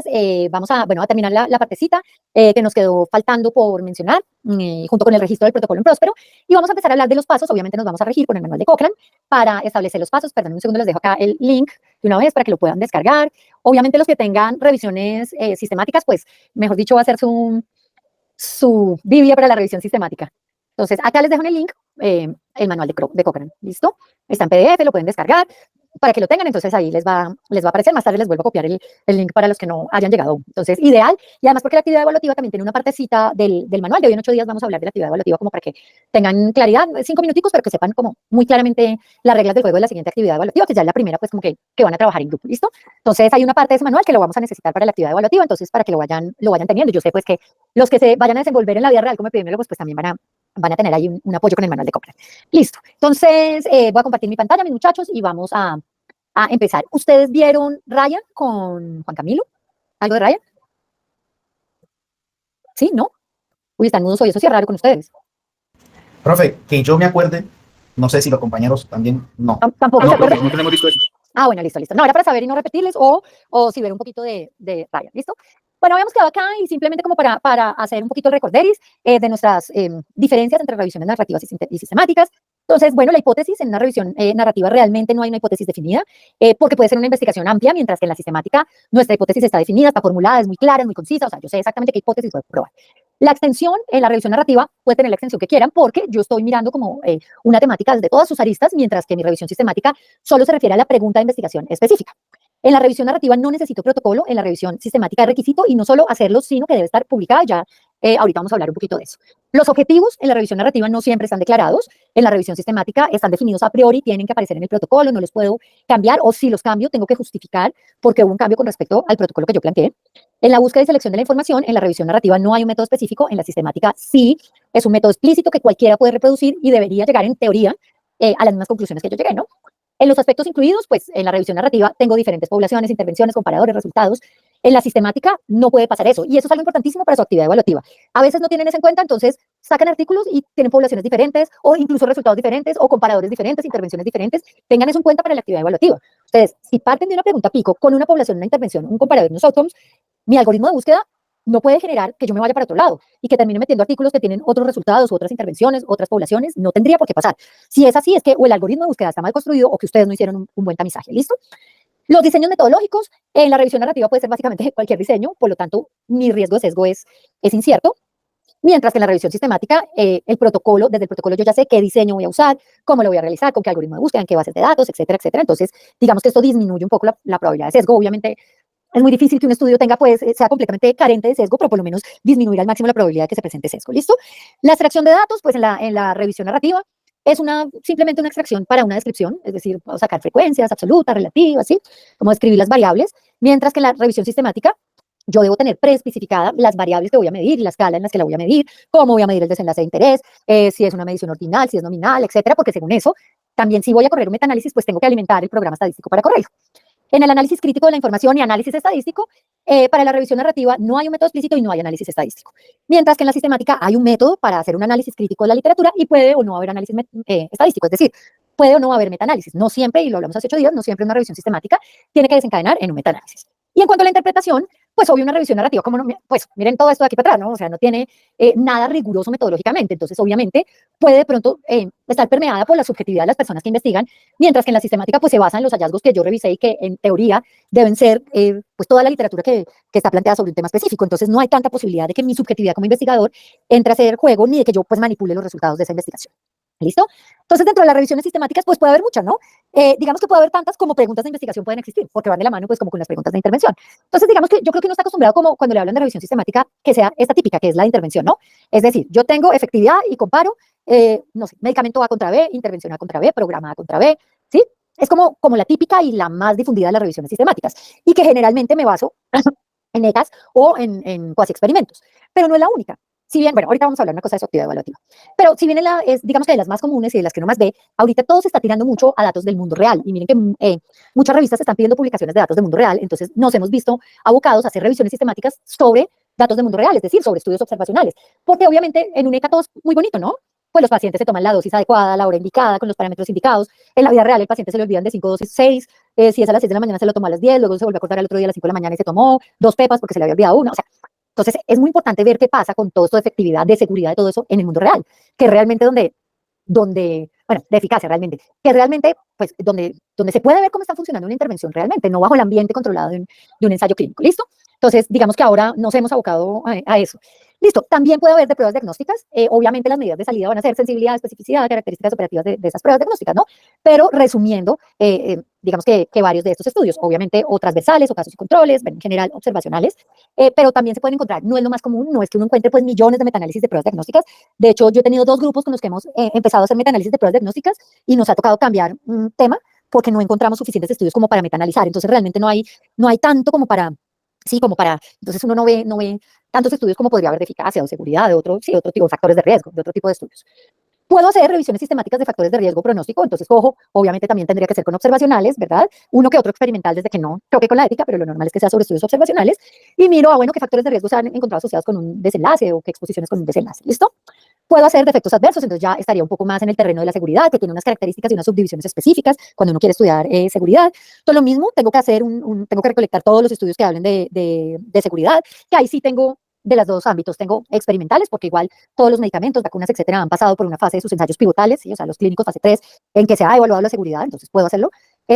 sistemáticas, vamos a, bueno, a terminar la partecita que nos quedó faltando por mencionar, junto con el registro del protocolo en Próspero, y vamos a empezar a hablar de los pasos. Obviamente nos vamos a regir con el manual de Cochrane para establecer los pasos. Perdón, un segundo, les dejo acá el link de una vez para que lo puedan descargar. Obviamente los que tengan revisiones sistemáticas, pues, mejor dicho, va a ser su Biblia para la revisión sistemática. Entonces, acá les dejo en el link el manual de Cochrane, ¿listo? Está en PDF, lo pueden descargar para que lo tengan, entonces ahí les va a aparecer. Más tarde les vuelvo a copiar el link para los que no hayan llegado. Entonces, ideal, y además porque la actividad evaluativa también tiene una partecita del manual. De hoy en 8 días vamos a hablar de la actividad evaluativa como para que tengan claridad, 5 minuticos, pero que sepan como muy claramente las reglas del juego de la siguiente actividad evaluativa, que ya es la primera, pues como que van a trabajar en grupo, ¿listo? Entonces, hay una parte de ese manual que lo vamos a necesitar para la actividad evaluativa, entonces para que lo vayan teniendo. Yo sé pues que los que se vayan a desenvolver en la vida real como epidemiólogos, pues también van a tener ahí un apoyo con el manual de Cochrane. Listo. Entonces, voy a compartir mi pantalla, mis muchachos, y vamos a empezar. ¿Ustedes vieron Ryan con Juan Camilo? ¿Algo de Ryan? ¿Sí? ¿No? Uy, están mudos hoy, eso sí es raro con ustedes. Profe, que yo me acuerde, no sé si los compañeros también, no. Tampoco se acuerdan. No tenemos visto eso. Ah, bueno, listo. No, era para saber y no repetirles, o si ver un poquito de Ryan, ¿listo? Bueno, habíamos quedado acá y simplemente como para hacer un poquito el recorderis de nuestras diferencias entre revisiones narrativas y sistemáticas. Entonces, bueno, la hipótesis en una revisión narrativa realmente no hay una hipótesis definida, porque puede ser una investigación amplia, mientras que en la sistemática nuestra hipótesis está definida, está formulada, es muy clara, es muy concisa, o sea, yo sé exactamente qué hipótesis voy a probar. La extensión en la revisión narrativa puede tener la extensión que quieran, porque yo estoy mirando como una temática desde todas sus aristas, mientras que mi revisión sistemática solo se refiere a la pregunta de investigación específica. En la revisión narrativa no necesito protocolo, en la revisión sistemática es requisito, y no solo hacerlo, sino que debe estar publicada ya. Ahorita vamos a hablar un poquito de eso. Los objetivos en la revisión narrativa no siempre están declarados. En la revisión sistemática están definidos a priori, tienen que aparecer en el protocolo, no los puedo cambiar, o si los cambio tengo que justificar porque hubo un cambio con respecto al protocolo que yo planteé. En la búsqueda y selección de la información, en la revisión narrativa no hay un método específico, en la sistemática sí, es un método explícito que cualquiera puede reproducir y debería llegar en teoría a las mismas conclusiones que yo llegué, ¿no? En los aspectos incluidos, pues en la revisión narrativa tengo diferentes poblaciones, intervenciones, comparadores, resultados. En la sistemática no puede pasar eso, y eso es algo importantísimo para su actividad evaluativa. A veces no tienen eso en cuenta, entonces sacan artículos y tienen poblaciones diferentes, o incluso resultados diferentes, o comparadores diferentes, intervenciones diferentes. Tengan eso en cuenta para la actividad evaluativa. Ustedes, si parten de una pregunta pico con una población, una intervención, un comparador, unos outcomes, mi algoritmo de búsqueda no puede generar que yo me vaya para otro lado y que termine metiendo artículos que tienen otros resultados, otras intervenciones, otras poblaciones. No tendría por qué pasar. Si es así, es que o el algoritmo de búsqueda está mal construido o que ustedes no hicieron un buen tamizaje. ¿Listo? Los diseños metodológicos en la revisión narrativa puede ser básicamente cualquier diseño, por lo tanto, mi riesgo de sesgo es incierto. Mientras que en la revisión sistemática, desde el protocolo yo ya sé qué diseño voy a usar, cómo lo voy a realizar, con qué algoritmo de búsqueda, en qué bases de datos, etcétera, etcétera. Entonces, digamos que esto disminuye un poco la probabilidad de sesgo. Obviamente, es muy difícil que un estudio sea completamente carente de sesgo, pero por lo menos disminuir al máximo la probabilidad de que se presente sesgo. ¿Listo? La extracción de datos, pues en la revisión narrativa, es simplemente una extracción para una descripción, es decir, sacar frecuencias absolutas, relativas, ¿sí? Como describir las variables, mientras que en la revisión sistemática yo debo tener preespecificada las variables que voy a medir y la escala en las que la voy a medir, cómo voy a medir el desenlace de interés, si es una medición ordinal, si es nominal, etcétera, porque según eso, también si voy a correr un metaanálisis, pues tengo que alimentar el programa estadístico para correrlo. En el análisis crítico de la información y análisis estadístico, para la revisión narrativa no hay un método explícito y no hay análisis estadístico. Mientras que en la sistemática hay un método para hacer un análisis crítico de la literatura y puede o no haber análisis estadístico, es decir, puede o no haber metaanálisis. No siempre, y lo hablamos hace 8 días, no siempre una revisión sistemática tiene que desencadenar en un metaanálisis. Y en cuanto a la interpretación, pues obvio una revisión narrativa, como no, pues miren todo esto de aquí para atrás, ¿no? O sea, no tiene nada riguroso metodológicamente, entonces obviamente puede de pronto estar permeada por la subjetividad de las personas que investigan, mientras que en la sistemática pues se basa en los hallazgos que yo revisé y que en teoría deben ser pues toda la literatura que está planteada sobre un tema específico. Entonces no hay tanta posibilidad de que mi subjetividad como investigador entre a hacer juego, ni de que yo pues manipule los resultados de esa investigación. ¿Listo? Entonces, dentro de las revisiones sistemáticas, pues puede haber muchas, ¿no? Digamos que puede haber tantas como preguntas de investigación pueden existir, porque van de la mano, pues, como con las preguntas de intervención. Entonces, digamos que yo creo que uno está acostumbrado, como cuando le hablan de revisión sistemática, que sea esta típica, que es la intervención, ¿no? Es decir, yo tengo efectividad y comparo, no sé, medicamento A contra B, intervención A contra B, programa A contra B, ¿sí? Es como la típica y la más difundida de las revisiones sistemáticas, y que generalmente me baso en EGAS o en cuasi experimentos, pero no es la única. Si bien, bueno, ahorita vamos a hablar una cosa de su actividad evaluativa, pero si bien digamos que de las más comunes y de las que uno más ve, ahorita todo se está tirando mucho a datos del mundo real, y miren que muchas revistas están pidiendo publicaciones de datos del mundo real, entonces nos hemos visto abocados a hacer revisiones sistemáticas sobre datos del mundo real, es decir, sobre estudios observacionales, porque obviamente en un ECA todo es muy bonito, ¿no? pues los pacientes se toman la dosis adecuada, a la hora indicada, con los parámetros indicados. En la vida real el paciente se le olvidan de 5 dosis, 6, si es a las 6 de la mañana se lo tomó a las 10, luego se volvió a acordar al otro día a las 5 de la mañana y se tomó 2 pepas porque se le había olvidado una, o sea, entonces es muy importante ver qué pasa con todo esto de efectividad, de seguridad, de todo eso en el mundo real, que realmente bueno, de eficacia realmente, que realmente, pues, donde se puede ver cómo está funcionando una intervención realmente, no bajo el ambiente controlado de un ensayo clínico, ¿listo? Entonces, digamos que ahora nos hemos abocado a eso. Listo, también puede haber de pruebas diagnósticas, obviamente las medidas de salida van a ser sensibilidad, especificidad, características operativas de esas pruebas diagnósticas, ¿no? Pero resumiendo, digamos que varios de estos estudios, obviamente o transversales o casos y controles, bueno, en general observacionales, pero también se pueden encontrar, no es lo más común, no es que uno encuentre pues millones de metaanálisis de pruebas diagnósticas. De hecho, yo he tenido 2 grupos con los que hemos empezado a hacer metaanálisis de pruebas diagnósticas y nos ha tocado cambiar un tema porque no encontramos suficientes estudios como para metaanalizar. Entonces, realmente no hay tanto como para, sí, como para, entonces uno no ve tantos estudios como podría haber de eficacia o seguridad, de otro tipo de factores de riesgo, de otro tipo de estudios. Puedo hacer revisiones sistemáticas de factores de riesgo pronóstico, entonces, ojo, obviamente también tendría que ser con observacionales, ¿verdad? Uno que otro experimental desde que no toque con la ética, pero lo normal es que sea sobre estudios observacionales, y miro, bueno, qué factores de riesgo se han encontrado asociados con un desenlace o qué exposiciones con un desenlace, ¿listo? Puedo hacer de efectos adversos, entonces ya estaría un poco más en el terreno de la seguridad, que tiene unas características y unas subdivisiones específicas cuando uno quiere estudiar seguridad. Todo lo mismo, tengo que hacer tengo que recolectar todos los estudios que hablen de seguridad, que ahí sí tengo de los 2 ámbitos, tengo experimentales, porque igual todos los medicamentos, vacunas, etcétera, han pasado por una fase de sus ensayos pivotales, ¿sí? O sea, los clínicos fase 3, en que se ha evaluado la seguridad, entonces puedo hacerlo.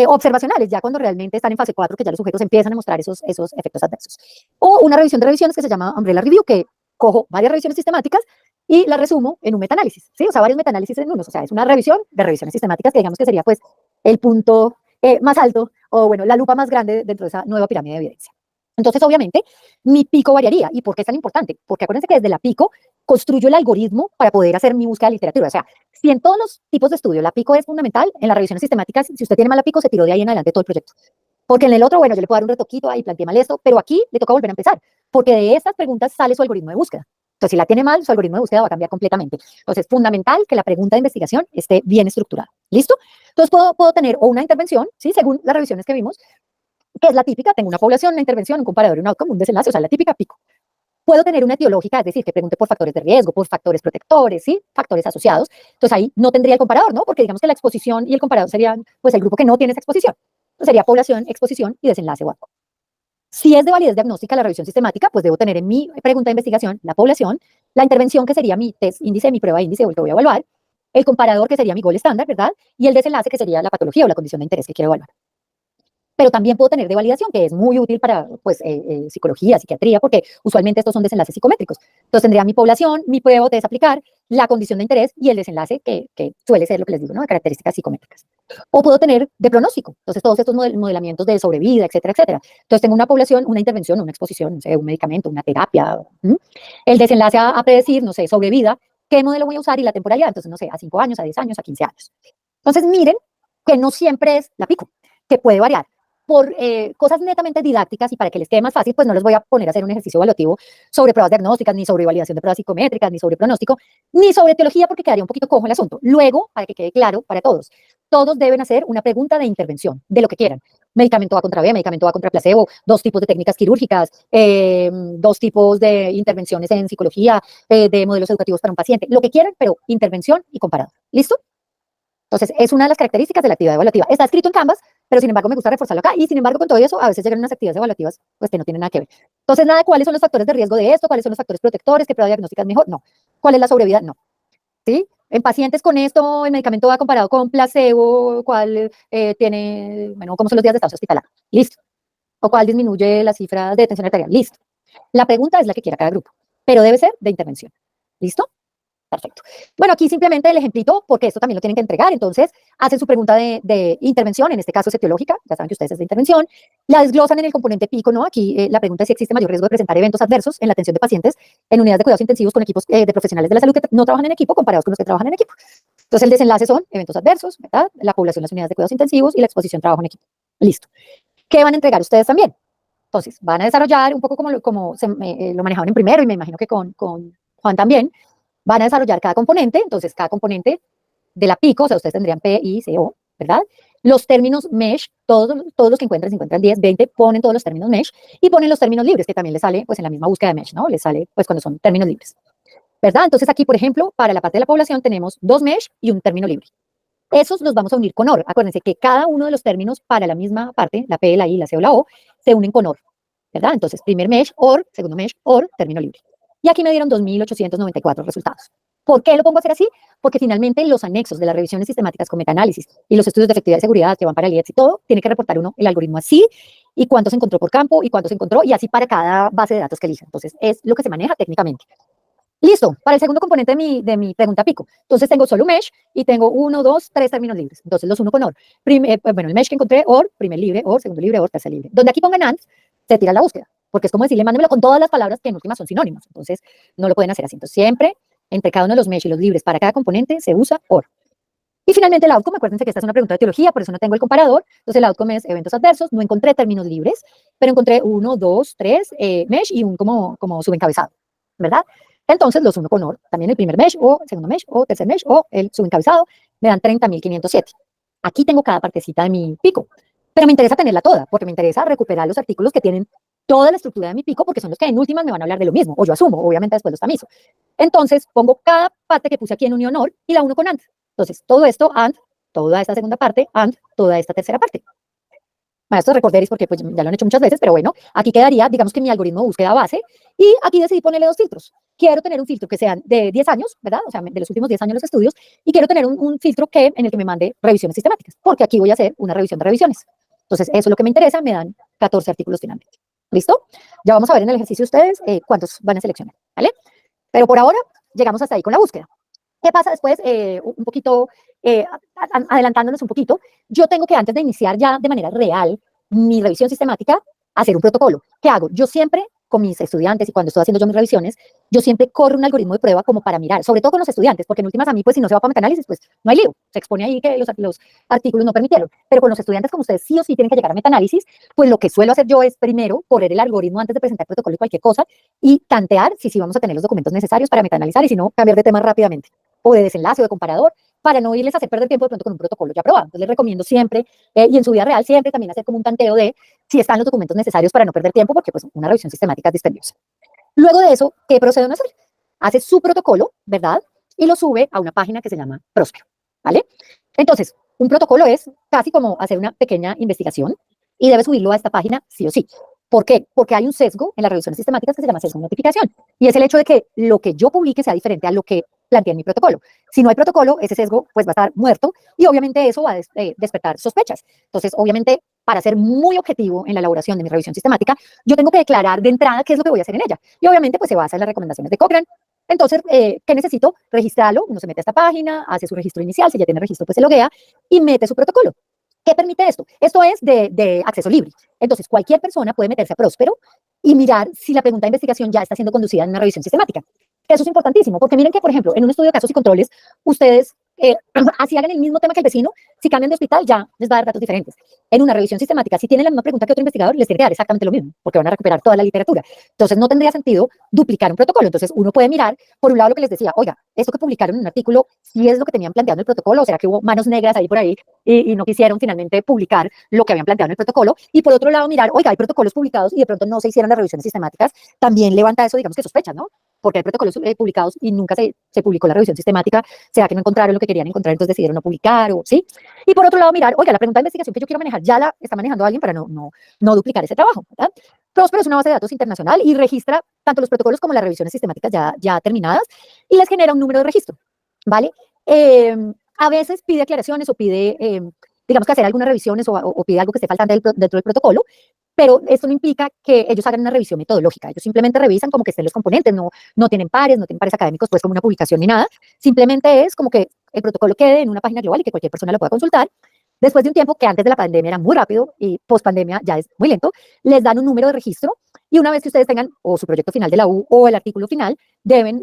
Observacionales, ya cuando realmente están en fase 4, que ya los sujetos empiezan a mostrar esos efectos adversos. O una revisión de revisiones que se llama Umbrella Review, que cojo varias revisiones sistemáticas y la resumo en un metaanálisis, ¿sí? O sea, varios metaanálisis en uno, o sea, es una revisión de revisiones sistemáticas que digamos que sería pues el punto más alto o bueno, la lupa más grande dentro de esa nueva pirámide de evidencia. Entonces, obviamente, mi pico variaría. ¿Y por qué es tan importante? Porque acuérdense que desde la pico construyo el algoritmo para poder hacer mi búsqueda de literatura. O sea, si en todos los tipos de estudio la pico es fundamental, en las revisiones sistemáticas, si usted tiene mala pico, se tiró de ahí en adelante todo el proyecto. Porque en el otro, bueno, yo le puedo dar un retoquito ahí, planteé mal esto, pero aquí le toca volver a empezar, porque de estas preguntas sale su algoritmo de búsqueda. Entonces, si la tiene mal, su algoritmo de búsqueda va a cambiar completamente. Entonces, es fundamental que la pregunta de investigación esté bien estructurada. ¿Listo? Entonces, puedo tener o una intervención, ¿sí? Según las revisiones que vimos, que es la típica, tengo una población, una intervención, un comparador, un outcome, un desenlace, o sea, la típica pico. Puedo tener una etiológica, es decir, que pregunte por factores de riesgo, por factores protectores, ¿sí? Factores asociados. Entonces ahí no tendría el comparador, ¿no? Porque digamos que la exposición y el comparador serían, pues, el grupo que no tiene esa exposición. Entonces sería población, exposición y desenlace o outcome. Si es de validez diagnóstica la revisión sistemática, pues debo tener en mi pregunta de investigación la población, la intervención que sería mi test índice, mi prueba índice o el que voy a evaluar, el comparador que sería mi gol estándar, ¿verdad? Y el desenlace que sería la patología o la condición de interés que quiero evaluar. Pero también puedo tener de validación, que es muy útil para pues, psicología, psiquiatría, porque usualmente estos son desenlaces psicométricos. Entonces tendría mi población, mi prueba o test aplicar, la condición de interés y el desenlace, que suele ser lo que les digo, ¿no? De características psicométricas. O puedo tener de pronóstico, entonces todos estos modelamientos de sobrevida, etcétera, etcétera. Entonces tengo una población, una intervención, una exposición, no sé, un medicamento, una terapia, el desenlace a predecir, no sé, sobrevida, qué modelo voy a usar y la temporalidad, entonces no sé, a 5 años, a 10 años, a 15 años. Entonces miren que no siempre es la pico, que puede variar. Por cosas netamente didácticas y para que les quede más fácil, pues no les voy a poner a hacer un ejercicio evaluativo sobre pruebas diagnósticas, ni sobre validación de pruebas psicométricas, ni sobre pronóstico, ni sobre teología, porque quedaría un poquito cojo el asunto. Luego, para que quede claro para todos, todos deben hacer una pregunta de intervención, de lo que quieran. Medicamento A contra B, medicamento A contra placebo, 2 tipos de técnicas quirúrgicas, 2 tipos de intervenciones en psicología, de modelos educativos para un paciente, lo que quieran, pero intervención y comparado. ¿Listo? Entonces, es una de las características de la actividad evaluativa. Está escrito en Canvas, pero sin embargo me gusta reforzarlo acá. Y sin embargo, con todo eso, a veces llegan unas actividades evaluativas pues, que no tienen nada que ver. Entonces, nada de cuáles son los factores de riesgo de esto, cuáles son los factores protectores, qué prueba diagnóstica es mejor, no. ¿Cuál es la sobrevida? No. ¿Sí? En pacientes con esto, el medicamento va comparado con placebo, cuál tiene, bueno, cómo son los días de estancia hospitalaria. Listo. O cuál disminuye las cifras de detención arterial. Listo. La pregunta es la que quiera cada grupo, pero debe ser de intervención. ¿Listo? Perfecto. Bueno, aquí simplemente el ejemplito, porque esto también lo tienen que entregar, entonces hacen su pregunta de intervención, en este caso es etiológica, ya saben que ustedes es de intervención, la desglosan en el componente pico, ¿no? Aquí la pregunta es si existe mayor riesgo de presentar eventos adversos en la atención de pacientes en unidades de cuidados intensivos con equipos de profesionales de la salud que no trabajan en equipo comparados con los que trabajan en equipo. Entonces el desenlace son eventos adversos, ¿verdad? La población, las unidades de cuidados intensivos y la exposición trabajo en equipo. Listo. ¿Qué van a entregar ustedes también? Entonces, van a desarrollar un poco como lo manejaban en primero y me imagino que con Juan también, van a desarrollar cada componente, entonces cada componente de la pico, o sea, ustedes tendrían P, I, C, O, ¿verdad? Los términos mesh, todos los que encuentren, si encuentran 10, 20, ponen todos los términos mesh y ponen los términos libres, que también les sale pues en la misma búsqueda de mesh, ¿no? Les sale pues cuando son términos libres. ¿verdad? Entonces aquí, por ejemplo, para la parte de la población tenemos 2 mesh y un término libre. Esos los vamos a unir con OR. Acuérdense que cada uno de los términos para la misma parte, la P, la I, la C o la O, se unen con OR, ¿verdad? Entonces, primer mesh, OR, segundo mesh, OR, término libre. Y aquí me dieron 2.894 resultados. ¿Por qué lo pongo a hacer así? Porque finalmente los anexos de las revisiones sistemáticas con metaanálisis y los estudios de efectividad y seguridad que van para el IETS y todo, tiene que reportar uno el algoritmo así, y cuánto se encontró por campo, y cuánto se encontró, y así para cada base de datos que elija. Entonces, es lo que se maneja técnicamente. Listo, para el segundo componente de mi pregunta pico. Entonces tengo solo un mesh y tengo 1, 2, 3 términos libres. Entonces los uno con OR. Bueno, el mesh que encontré, OR, primer libre, OR, segundo libre, OR, tercer libre. Donde aquí pongan AND, se tira la búsqueda. Porque es como decirle, mándemelo con todas las palabras que en últimas son sinónimas. Entonces no lo pueden hacer así. Entonces siempre, entre cada uno de los mesh y los libres para cada componente, se usa OR. Y finalmente el outcome, acuérdense que esta es una pregunta de teología, por eso no tengo el comparador. Entonces el outcome es eventos adversos. No encontré términos libres, pero encontré 1, 2, 3 mesh y un como subencabezado, ¿verdad? Entonces los uno con OR, también el primer mesh o el segundo mesh o tercer mesh o el subencabezado, me dan 30.507. Aquí tengo cada partecita de mi pico, pero me interesa tenerla toda, porque me interesa recuperar los artículos que tienen toda la estructura de mi pico, porque son los que en últimas me van a hablar de lo mismo, o yo asumo, obviamente después los tamizo. Entonces pongo cada parte que puse aquí en unión OR y la uno con AND. Entonces todo esto AND, toda esta segunda parte AND, toda esta tercera parte. Esto recorderis porque pues, ya lo han hecho muchas veces, pero bueno, aquí quedaría, digamos que mi algoritmo de búsqueda base, y aquí decidí ponerle 2 filtros. Quiero tener un filtro que sean de 10 años, ¿verdad? O sea, de los últimos 10 años los estudios, y quiero tener un filtro en el que me mande revisiones sistemáticas, porque aquí voy a hacer una revisión de revisiones. Entonces, eso es lo que me interesa, me dan 14 artículos finalmente. ¿Listo? Ya vamos a ver en el ejercicio ustedes cuántos van a seleccionar, ¿vale? Pero por ahora, llegamos hasta ahí con la búsqueda. ¿Qué pasa después? Un poquito, adelantándonos un poquito, yo tengo que antes de iniciar ya de manera real mi revisión sistemática, hacer un protocolo. ¿Qué hago? Yo siempre, con mis estudiantes y cuando estoy haciendo yo mis revisiones, yo siempre corro un algoritmo de prueba como para mirar, sobre todo con los estudiantes, porque en últimas a mí, pues si no se va para metaanálisis, pues no hay lío. Se expone ahí que los artículos no permitieron. Pero con los estudiantes, como ustedes sí o sí tienen que llegar a metaanálisis, pues lo que suelo hacer yo es primero correr el algoritmo antes de presentar el protocolo y cualquier cosa y tantear si sí vamos a tener los documentos necesarios para metaanalizar y si no, cambiar de tema rápidamente o de desenlace o de comparador, para no irles a hacer perder tiempo de pronto con un protocolo ya aprobado. Entonces les recomiendo siempre, y en su vida real siempre también hacer como un tanteo de si están los documentos necesarios para no perder tiempo, porque pues una revisión sistemática es dispendiosa. Luego de eso, ¿qué procede a hacer? Hace su protocolo, ¿verdad? Y lo sube a una página que se llama Próspero, ¿vale? Entonces, un protocolo es casi como hacer una pequeña investigación y debe subirlo a esta página sí o sí. ¿Por qué? Porque hay un sesgo en las revisiones sistemáticas que se llama sesgo de notificación, y es el hecho de que lo que yo publique sea diferente a lo que planteé en mi protocolo. Si no hay protocolo, ese sesgo pues va a estar muerto y obviamente eso va a despertar sospechas. Entonces, obviamente, para ser muy objetivo en la elaboración de mi revisión sistemática, yo tengo que declarar de entrada qué es lo que voy a hacer en ella. Y obviamente pues se basa en las recomendaciones de Cochrane. Entonces, ¿qué necesito? Registrarlo, uno se mete a esta página, hace su registro inicial, si ya tiene registro pues se loguea y mete su protocolo. ¿Qué permite esto? Esto es de acceso libre. Entonces, cualquier persona puede meterse a Próspero y mirar si la pregunta de investigación ya está siendo conducida en una revisión sistemática. Eso es importantísimo, porque miren que, por ejemplo, en un estudio de casos y controles, ustedes, así hagan el mismo tema que el vecino, si cambian de hospital ya les va a dar datos diferentes. En una revisión sistemática, si tienen la misma pregunta que otro investigador, les tiene que dar exactamente lo mismo, porque van a recuperar toda la literatura. Entonces, no tendría sentido duplicar un protocolo. Entonces, uno puede mirar, por un lado, lo que les decía, oiga, esto que publicaron en un artículo, ¿sí es lo que tenían planteado en el protocolo? ¿O será que hubo manos negras ahí por ahí y no quisieron finalmente publicar lo que habían planteado en el protocolo? Y por otro lado, mirar, oiga, hay protocolos publicados y de pronto no se hicieron las revisiones sistemáticas, también levanta eso, digamos que sospechas, ¿no? Porque hay protocolos publicados y nunca se publicó la revisión sistemática, sea que no encontraron lo que querían encontrar, entonces decidieron no publicar, o sí. Y por otro lado, mirar, oiga, la pregunta de investigación que yo quiero manejar ya la está manejando alguien para no duplicar ese trabajo, ¿verdad? Próspero es una base de datos internacional y registra tanto los protocolos como las revisiones sistemáticas ya terminadas y les genera un número de registro, ¿vale? A veces pide aclaraciones o pide, digamos que hacer algunas revisiones o pide algo que esté faltando dentro del protocolo, pero esto no implica que ellos hagan una revisión metodológica. Ellos simplemente revisan como que estén los componentes, no tienen pares académicos, pues como una publicación ni nada. Simplemente es como que el protocolo quede en una página global y que cualquier persona lo pueda consultar. Después de un tiempo que antes de la pandemia era muy rápido y post pandemia ya es muy lento, les dan un número de registro y una vez que ustedes tengan o su proyecto final de la U o el artículo final, deben,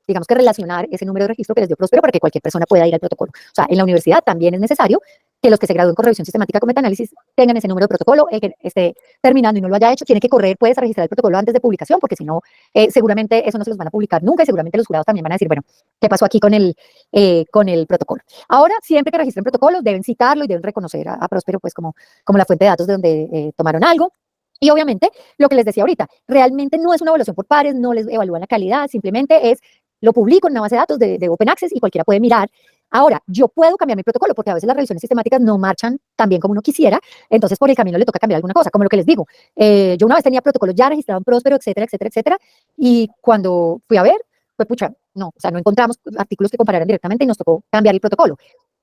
digamos que relacionar ese número de registro que les dio Próspero para que cualquier persona pueda ir al protocolo. O sea, en la universidad también es necesario que los que se gradúen con revisión sistemática con metaanálisis tengan ese número de protocolo, el que esté terminando y no lo haya hecho, tiene que correr, puedes registrar el protocolo antes de publicación, porque si no, seguramente eso no se los van a publicar nunca y seguramente los jurados también van a decir, bueno, ¿qué pasó aquí con el protocolo? Ahora, siempre que registren protocolos, deben citarlo y deben reconocer a Próspero pues como la fuente de datos de donde tomaron algo. Y obviamente, lo que les decía ahorita, realmente no es una evaluación por pares, no les evalúan la calidad, simplemente es lo publico en una base de datos de Open Access y cualquiera puede mirar. Ahora, yo puedo cambiar mi protocolo porque a veces las revisiones sistemáticas no marchan tan bien como uno quisiera, entonces por el camino le toca cambiar alguna cosa, como lo que les digo. Yo una vez tenía protocolos ya registrados en Próspero, etcétera, etcétera, etcétera, y cuando fui a ver, pues pucha, no, o sea, no encontramos artículos que compararan directamente y nos tocó cambiar el protocolo.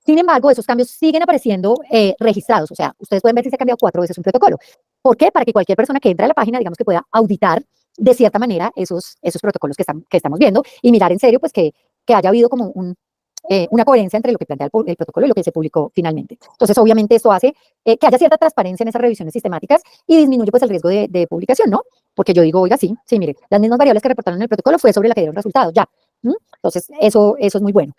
Sin embargo, esos cambios siguen apareciendo registrados, o sea, ustedes pueden ver si se ha cambiado 4 veces un protocolo. ¿Por qué? Para que cualquier persona que entre a la página, digamos que pueda auditar de cierta manera esos protocolos que estamos viendo y mirar en serio, pues que haya habido como una coherencia entre lo que plantea el protocolo y lo que se publicó finalmente. Entonces, obviamente, esto hace que haya cierta transparencia en esas revisiones sistemáticas y disminuye pues el riesgo de publicación, ¿no? Porque yo digo, oiga, sí, mire, las mismas variables que reportaron en el protocolo fue sobre la que dieron resultados, ya. Entonces, eso es muy bueno.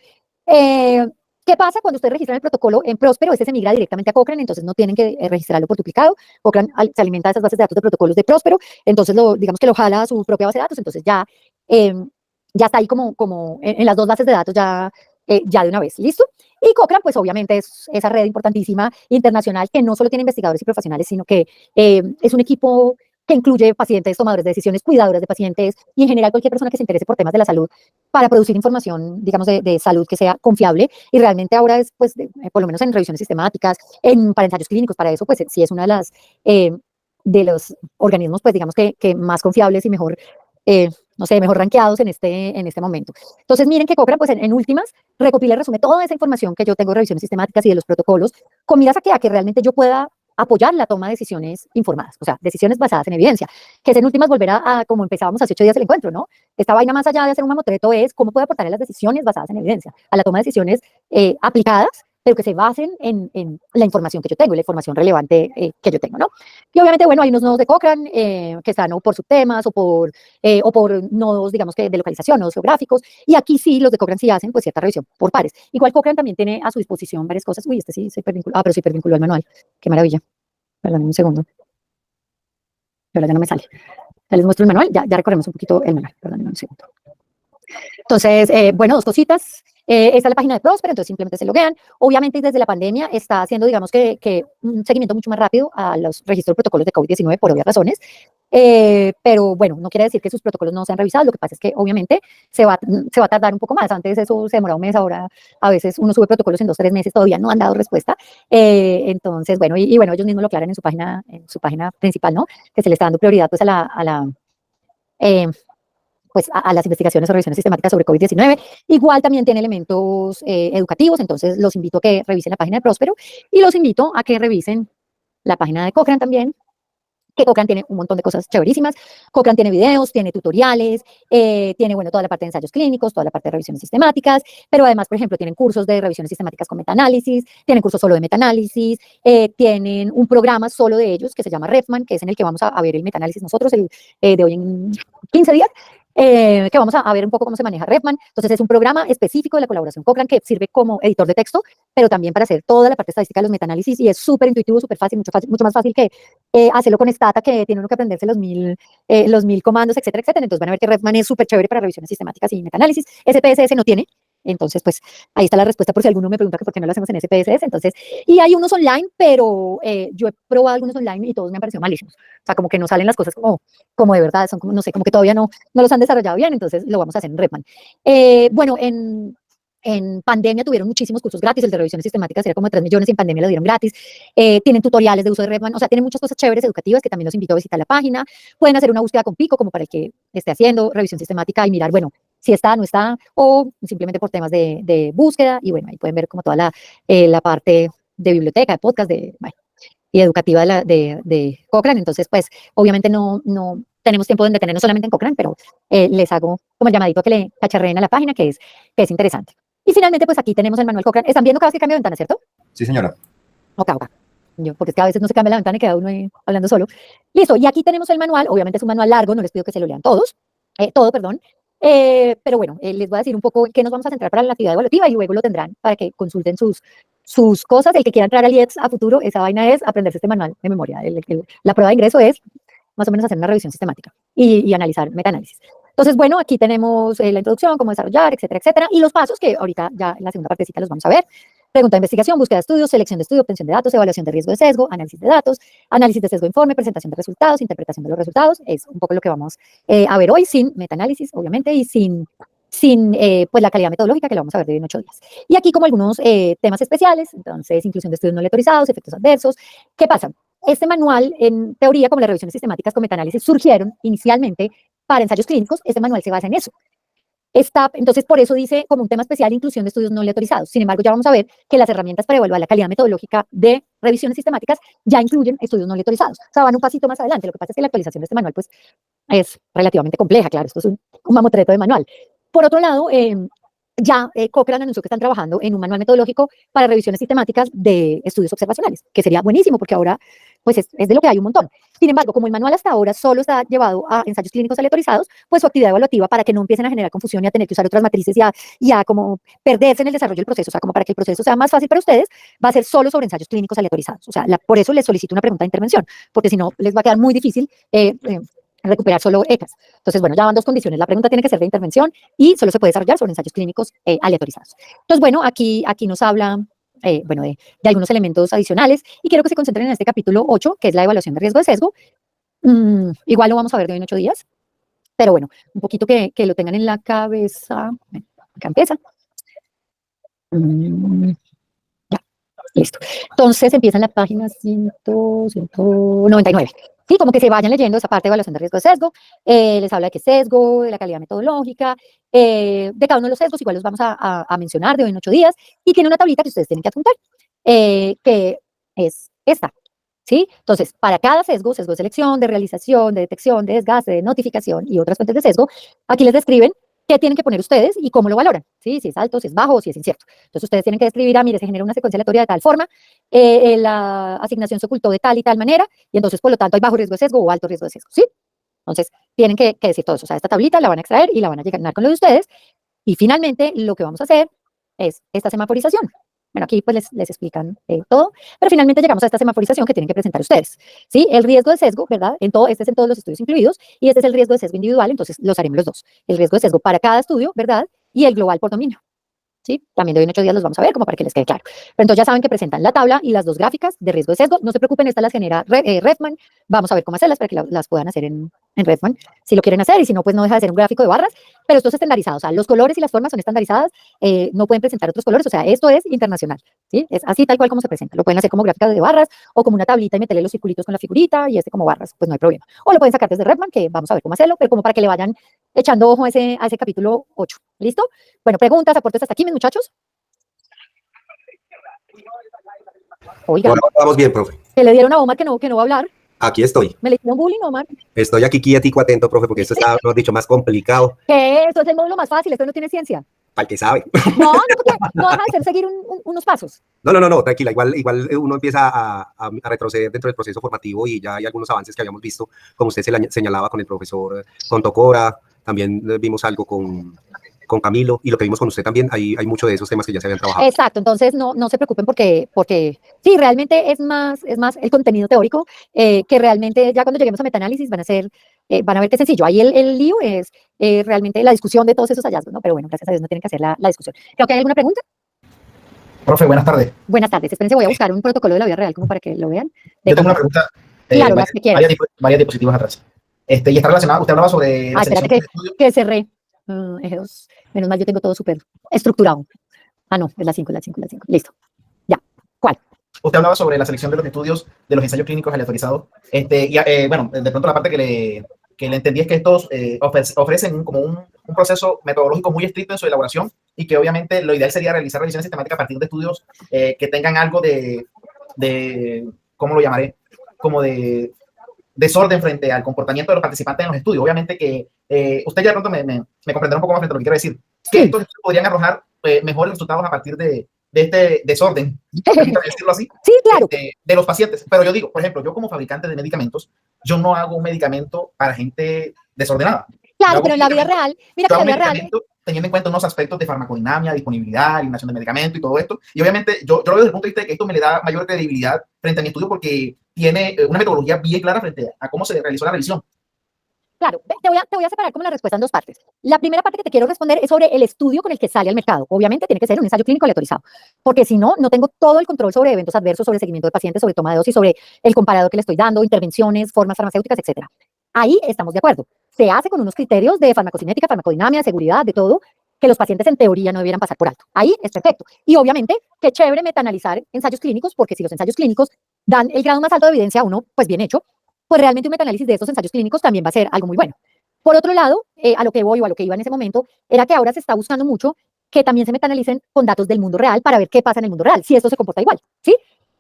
¿Qué pasa cuando ustedes registran el protocolo en Próspero? Este se migra directamente a Cochrane, entonces no tienen que registrarlo por duplicado. Cochrane se alimenta de esas bases de datos de protocolos de Próspero, entonces digamos que lo jala a su propia base de datos, entonces ya está ahí como en las dos bases de datos ya de una vez, ¿listo? Y Cochrane, pues obviamente es esa red importantísima internacional que no solo tiene investigadores y profesionales, sino que es un equipo que incluye pacientes, tomadores de decisiones, cuidadoras de pacientes y en general cualquier persona que se interese por temas de la salud para producir información, digamos, de salud que sea confiable. Y realmente ahora es, pues, por lo menos en revisiones sistemáticas, para ensayos clínicos, para eso, pues sí es una de las de los organismos, pues digamos que más confiables y mejor, no sé, mejor rankeados en este momento. Entonces, miren que Cochrane, pues en últimas, recopila y resume toda esa información que yo tengo de revisiones sistemáticas y de los protocolos, con miras a que realmente yo pueda apoyar la toma de decisiones informadas, o sea, decisiones basadas en evidencia, que es en últimas volver como empezábamos hace 8 días el encuentro, ¿no? Esta vaina más allá de hacer un mamotreto es cómo puede aportar a las decisiones basadas en evidencia, a la toma de decisiones aplicadas, pero que se basen en la información que yo tengo, la información relevante que yo tengo, ¿no? Y obviamente, bueno, hay unos nodos de Cochrane que están o por subtemas o por nodos, digamos que de localización, nodos geográficos, y aquí sí, los de Cochrane sí hacen pues cierta revisión por pares. Igual Cochrane también tiene a su disposición varias cosas. Uy, este sí se hipervinculó, pero se hipervinculó al manual. Qué maravilla. Perdón, un segundo. Pero ya no me sale. Ya les muestro el manual, ya recorremos un poquito el manual. Perdón, un segundo. Entonces, bueno, dos cositas. Esta es la página de Próspero, entonces simplemente se loguean. Obviamente, desde la pandemia está haciendo, digamos que un seguimiento mucho más rápido a los registros de protocolos de COVID-19 por obvias razones. Pero bueno, no quiere decir que sus protocolos no sean revisados, lo que pasa es que obviamente se va a tardar un poco más. Antes eso se demoraba un mes, ahora a veces uno sube protocolos en 2 o 3 meses, todavía no han dado respuesta. Entonces, bueno, y bueno, ellos mismos lo aclaran en su página principal, ¿no? Que se le está dando prioridad pues pues a las investigaciones o revisiones sistemáticas sobre COVID-19. Igual también tiene elementos educativos, entonces los invito a que revisen la página de Próspero y los invito a que revisen la página de Cochrane también, que Cochrane tiene un montón de cosas chéverísimas. Cochrane tiene videos, tiene tutoriales, tiene, bueno, toda la parte de ensayos clínicos, toda la parte de revisiones sistemáticas, pero además, por ejemplo, tienen cursos de revisiones sistemáticas con metaanálisis, tienen cursos solo de metaanálisis, tienen un programa solo de ellos que se llama RefMan, que es en el que vamos a ver el metaanálisis nosotros de hoy en 15 días. Que vamos a ver un poco cómo se maneja RefMan. Entonces, es un programa específico de la colaboración Cochrane que sirve como editor de texto, pero también para hacer toda la parte estadística de los metaanálisis y es súper intuitivo, súper fácil, mucho más fácil que hacerlo con Stata, que tiene uno que aprenderse los mil comandos, etcétera, etcétera. Entonces van a ver que RefMan es súper chévere para revisiones sistemáticas y metaanálisis. SPSS no tiene. Entonces, pues ahí está la respuesta por si alguno me pregunta que por qué no lo hacemos en SPSS. Entonces, y hay unos online, pero yo he probado algunos online y todos me han parecido malísimos. O sea, como que no salen las cosas como de verdad, son como, no sé, como que todavía no los han desarrollado bien, entonces lo vamos a hacer en RefMan. Bueno, en pandemia tuvieron muchísimos cursos gratis, el de revisiones sistemáticas era como de 3 millones y en pandemia lo dieron gratis. Tienen tutoriales de uso de RefMan, o sea, tienen muchas cosas chéveres educativas que también los invito a visitar la página. Pueden hacer una búsqueda con Pico, como para el que esté haciendo revisión sistemática y mirar, bueno, si está, no está, o simplemente por temas de búsqueda. Y bueno, ahí pueden ver como toda la parte de biblioteca, de podcast, bueno, y educativa de Cochrane. Entonces, pues, obviamente no tenemos tiempo de detenernos solamente en Cochrane, pero les hago como el llamadito a que le cacharreen a la página, que es interesante. Y finalmente, pues aquí tenemos el manual Cochrane. ¿Están viendo cada vez que cambia de ventana, cierto? Sí, señora. Ok. Porque es que a veces no se cambia la ventana y queda uno ahí hablando solo. Listo, y aquí tenemos el manual. Obviamente es un manual largo, no les pido que se lo lean todo, perdón. Pero bueno, les voy a decir un poco en qué nos vamos a centrar para la actividad evaluativa y luego lo tendrán para que consulten sus cosas. El que quiera entrar al IELTS a futuro, esa vaina es aprenderse este manual de memoria. La prueba de ingreso es más o menos hacer una revisión sistemática y analizar metaanálisis. Entonces, bueno, aquí tenemos la introducción, cómo desarrollar, etcétera, etcétera, y los pasos que ahorita ya en la segunda partecita los vamos a ver. Pregunta de investigación, búsqueda de estudios, selección de estudio, obtención de datos, evaluación de riesgo de sesgo, análisis de datos, análisis de sesgo de informe, presentación de resultados, interpretación de los resultados. Es un poco lo que vamos a ver hoy, sin metaanálisis, obviamente, y sin sin pues la calidad metodológica que lo vamos a ver de hoy en 8 días. Y aquí como algunos temas especiales, entonces inclusión de estudios no lectorizados, efectos adversos. ¿Qué pasa? Este manual, en teoría, como las revisiones sistemáticas con metaanálisis surgieron inicialmente para ensayos clínicos, este manual se basa en eso. Entonces, por eso dice como un tema especial inclusión de estudios no lectorizados. Sin embargo, ya vamos a ver que las herramientas para evaluar la calidad metodológica de revisiones sistemáticas ya incluyen estudios no lectorizados. O sea, van un pasito más adelante. Lo que pasa es que la actualización de este manual pues, es relativamente compleja, claro, esto es un mamotreto de manual. Por otro lado, ya Cochrane anunció que están trabajando en un manual metodológico para revisiones sistemáticas de estudios observacionales, que sería buenísimo porque ahora pues es de lo que hay un montón. Sin embargo, como el manual hasta ahora solo está llevado a ensayos clínicos aleatorizados, pues su actividad evaluativa para que no empiecen a generar confusión y a tener que usar otras matrices y a como perderse en el desarrollo del proceso, o sea, como para que el proceso sea más fácil para ustedes, va a ser solo sobre ensayos clínicos aleatorizados. O sea, por eso les solicito una pregunta de intervención, porque si no les va a quedar muy difícil recuperar solo ECAS. Entonces, bueno, ya van dos condiciones. La pregunta tiene que ser de intervención y solo se puede desarrollar sobre ensayos clínicos aleatorizados. Entonces, bueno, aquí nos habla bueno, de algunos elementos adicionales y quiero que se concentren en este capítulo 8, que es la evaluación de riesgo de sesgo. Igual lo vamos a ver de hoy en 8 días, pero bueno, un poquito que lo tengan en la cabeza. Bueno, acá empieza. Ya, listo. Entonces empieza en la página 199. Sí, como que se vayan leyendo esa parte de evaluación de riesgo de sesgo, les habla de qué sesgo, de la calidad metodológica, de cada uno de los sesgos, igual los vamos a mencionar de hoy en 8 días, y tiene una tablita que ustedes tienen que adjuntar, que es esta, ¿sí? Entonces, para cada sesgo, sesgo de selección, de realización, de detección, de desgaste, de notificación y otras fuentes de sesgo, aquí les describen qué tienen que poner ustedes y cómo lo valoran, ¿sí? Si es alto, si es bajo o si es incierto. Entonces, ustedes tienen que describir, mire, se genera una secuencia aleatoria de tal forma, la asignación se ocultó de tal y tal manera, y entonces, por lo tanto, hay bajo riesgo de sesgo o alto riesgo de sesgo, ¿sí? Entonces, tienen que decir todo eso. O sea, esta tablita la van a extraer y la van a llenar con lo de ustedes. Y finalmente, lo que vamos a hacer es esta semaforización. Bueno, aquí pues les explican todo, pero finalmente llegamos a esta semaforización que tienen que presentar ustedes, ¿sí? El riesgo de sesgo, ¿verdad? Este es en todos los estudios incluidos, y este es el riesgo de sesgo individual, entonces los haremos los dos. El riesgo de sesgo para cada estudio, ¿verdad? Y el global por dominio. ¿Sí? También de hoy en 8 días los vamos a ver, como para que les quede claro. Pero entonces ya saben que presentan la tabla y las dos gráficas de riesgo de sesgo. No se preocupen, estas las genera Redman. Vamos a ver cómo hacerlas para que las puedan hacer en Redman, si lo quieren hacer, y si no, pues no deja de ser un gráfico de barras, pero esto es estandarizado. O sea, los colores y las formas son estandarizadas, no pueden presentar otros colores, o sea, esto es internacional, ¿sí? Es así tal cual como se presenta. Lo pueden hacer como gráfica de barras o como una tablita y meterle los circulitos con la figurita y como barras, pues no hay problema. O lo pueden sacar desde Redman, que vamos a ver cómo hacerlo, pero como para que le vayan echando ojo a ese capítulo 8. ¿Listo? Bueno, preguntas, aportes hasta aquí, mis muchachos. Oiga, Bueno, vamos bien, profe. que le dieron a Omar que no va a hablar. Aquí estoy. Me le hicieron bullying, Omar. Estoy aquí quietico, atento, profe, porque esto está, mejor dicho, más complicado. ¿Qué? Esto es el módulo más fácil, esto no tiene ciencia. Para el que sabe. No, porque no deja de ser seguir unos pasos. No, tranquila. Igual uno empieza a retroceder dentro del proceso formativo y ya hay algunos avances que habíamos visto, como usted señalaba con el profesor Contocora. También vimos algo con Camilo, y lo que vimos con usted también, hay muchos de esos temas que ya se habían trabajado. Exacto, entonces no se preocupen porque sí, realmente es más el contenido teórico, que realmente ya cuando lleguemos a metaanálisis van a ver qué sencillo. Ahí el lío es realmente la discusión de todos esos hallazgos, ¿no? Pero bueno, gracias a Dios no tienen que hacer la discusión. Creo que hay alguna pregunta. Profe, buenas tardes. Buenas tardes, espérense, voy a buscar un protocolo de la vida real como para que lo vean. Yo tengo una pregunta. Claro, las que quieras. Varias diapositivas atrás. Y está relacionada, usted hablaba sobre la espérate que cerré. Eje 2. Menos mal, yo tengo todo súper estructurado. Ah, no, es la 5. Listo. Ya. ¿Cuál? Usted hablaba sobre la selección de los estudios de los ensayos clínicos aleatorizados. Bueno, de pronto la parte que le entendí es que estos ofrecen como un proceso metodológico muy estricto en su elaboración, y que obviamente lo ideal sería realizar revisiones sistemáticas a partir de estudios que tengan algo de ¿cómo lo llamaré? Como de desorden frente al comportamiento de los participantes en los estudios. Obviamente que usted ya de pronto me comprenderá un poco más frente a lo que quiero decir. Que estos estudios podrían arrojar mejores resultados a partir de este desorden, permítame decirlo así, sí, claro, de los pacientes. Pero yo digo, por ejemplo, yo como fabricante de medicamentos, yo no hago un medicamento para gente desordenada. Claro, pero en la vida real, mira que en la vida real, teniendo en cuenta unos aspectos de farmacodinámica, disponibilidad, eliminación de medicamentos y todo esto. Y obviamente yo lo veo desde el punto de vista de que esto me le da mayor credibilidad frente a mi estudio, porque tiene una metodología bien clara frente a cómo se realizó la revisión. Claro, te voy a separar como la respuesta en dos partes. La primera parte que te quiero responder es sobre el estudio con el que sale al mercado. Obviamente tiene que ser un ensayo clínico aleatorizado, porque si no, no tengo todo el control sobre eventos adversos, sobre seguimiento de pacientes, sobre toma de dosis, sobre el comparado que le estoy dando, intervenciones, formas farmacéuticas, etcétera. Ahí estamos de acuerdo. Se hace con unos criterios de farmacocinética, farmacodinámica, de seguridad, de todo, que los pacientes en teoría no debieran pasar por alto. Ahí es perfecto. Y obviamente, qué chévere metaanalizar ensayos clínicos, porque si los ensayos clínicos dan el grado más alto de evidencia a uno, pues bien hecho, pues realmente un metaanálisis de estos ensayos clínicos también va a ser algo muy bueno. Por otro lado, a lo que voy o a lo que iba en ese momento, era que ahora se está buscando mucho que también se metaanalicen con datos del mundo real para ver qué pasa en el mundo real, si esto se comporta igual, ¿sí?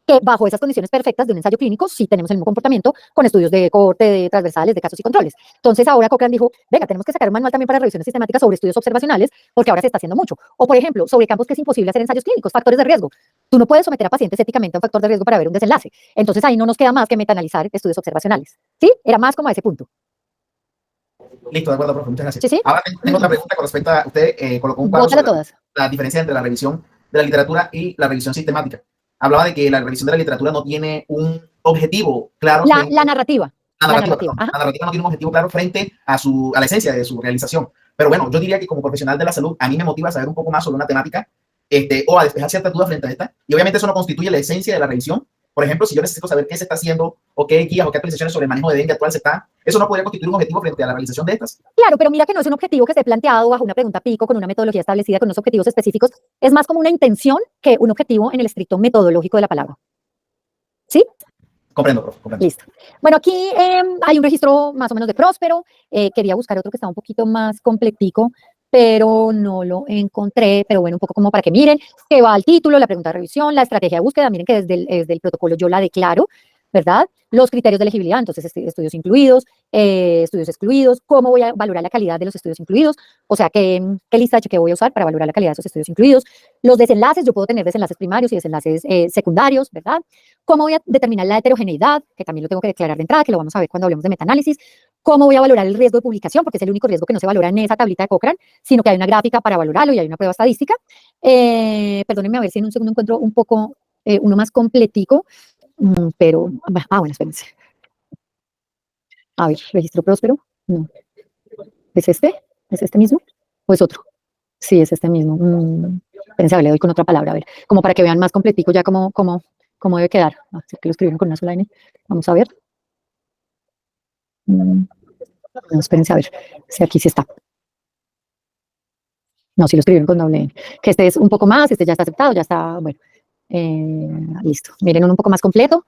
Que bajo esas condiciones perfectas de un ensayo clínico sí tenemos el mismo comportamiento con estudios de cohorte, de transversales, de casos y controles. Entonces ahora Cochrane dijo, venga, tenemos que sacar un manual también para revisiones sistemáticas sobre estudios observacionales, porque ahora se está haciendo mucho. O por ejemplo, sobre campos que es imposible hacer ensayos clínicos, factores de riesgo. Tú no puedes someter a pacientes éticamente a un factor de riesgo para ver un desenlace. Entonces ahí no nos queda más que metaanalizar estudios observacionales. ¿Sí? Era más como a ese punto. Listo, de acuerdo, profe, muchas gracias. Sí, sí. Ahora tengo otra pregunta con respecto a usted, colocó un cuadro Bótala sobre todas. la diferencia entre la revisión de la literatura y la revisión sistemática. Hablaba de que la revisión de la literatura no tiene un objetivo claro. La narrativa. La narrativa no tiene un objetivo claro frente a la esencia de su realización. Pero bueno, yo diría que como profesional de la salud, a mí me motiva a saber un poco más sobre una temática o a despejar ciertas dudas frente a esta. Y obviamente eso no constituye la esencia de la revisión. Por ejemplo, si yo necesito saber qué se está haciendo o qué guías o qué actualizaciones sobre el manejo de dengue actual eso no podría constituir un objetivo frente a la realización de estas. Claro, pero mira que no es un objetivo que esté planteado bajo una pregunta pico con una metodología establecida, con unos objetivos específicos. Es más como una intención que un objetivo en el estricto metodológico de la palabra. ¿Sí? Comprendo, profe. Comprendo. Listo. Bueno, aquí hay un registro más o menos de Próspero. Quería buscar otro que estaba un poquito más completico, pero no lo encontré. Pero bueno, un poco como para que miren que va al título, la pregunta de revisión, la estrategia de búsqueda. Miren que desde el protocolo yo la declaro, ¿verdad? Los criterios de elegibilidad, entonces estudios incluidos, estudios excluidos, cómo voy a valorar la calidad de los estudios incluidos, o sea, qué lista de chequeo voy a usar para valorar la calidad de esos estudios incluidos, los desenlaces, yo puedo tener desenlaces primarios y desenlaces secundarios, ¿verdad? Cómo voy a determinar la heterogeneidad, que también lo tengo que declarar de entrada, que lo vamos a ver cuando hablemos de metaanálisis, cómo voy a valorar el riesgo de publicación, porque es el único riesgo que no se valora en esa tablita de Cochrane, sino que hay una gráfica para valorarlo y hay una prueba estadística. Perdónenme a ver si en un segundo encuentro un poco uno más completico. Pero, bueno, espérense. A ver, registro Próspero. No. ¿Es este? ¿Es este mismo? ¿O es otro? Sí, es este mismo. Espérense, a ver, le doy con otra palabra, a ver, como para que vean más completico ya cómo debe quedar. Así que lo escribieron con una sola N. Vamos a ver. No, espérense, a ver, si aquí sí está. No, sí lo escribieron con doble N. Que este es un poco más, este ya está aceptado, ya está, bueno. Listo. Miren, uno un poco más completo.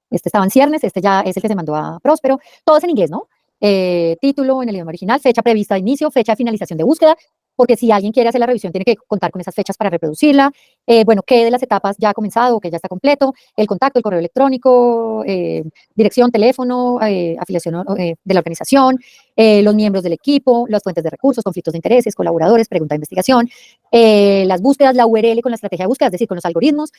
Este estaba en ciernes, este ya es el que se mandó a Próspero. Todo es en inglés, ¿no? Título en el idioma original, fecha prevista de inicio, fecha de finalización de búsqueda, porque si alguien quiere hacer la revisión tiene que contar con esas fechas para reproducirla. Bueno, qué de las etapas ya ha comenzado o que ya está completo, el contacto, el correo electrónico, dirección, teléfono, afiliación de la organización, los miembros del equipo, las fuentes de recursos, conflictos de intereses, colaboradores, pregunta de investigación, las búsquedas, la URL con la estrategia de búsqueda, es decir, con los algoritmos,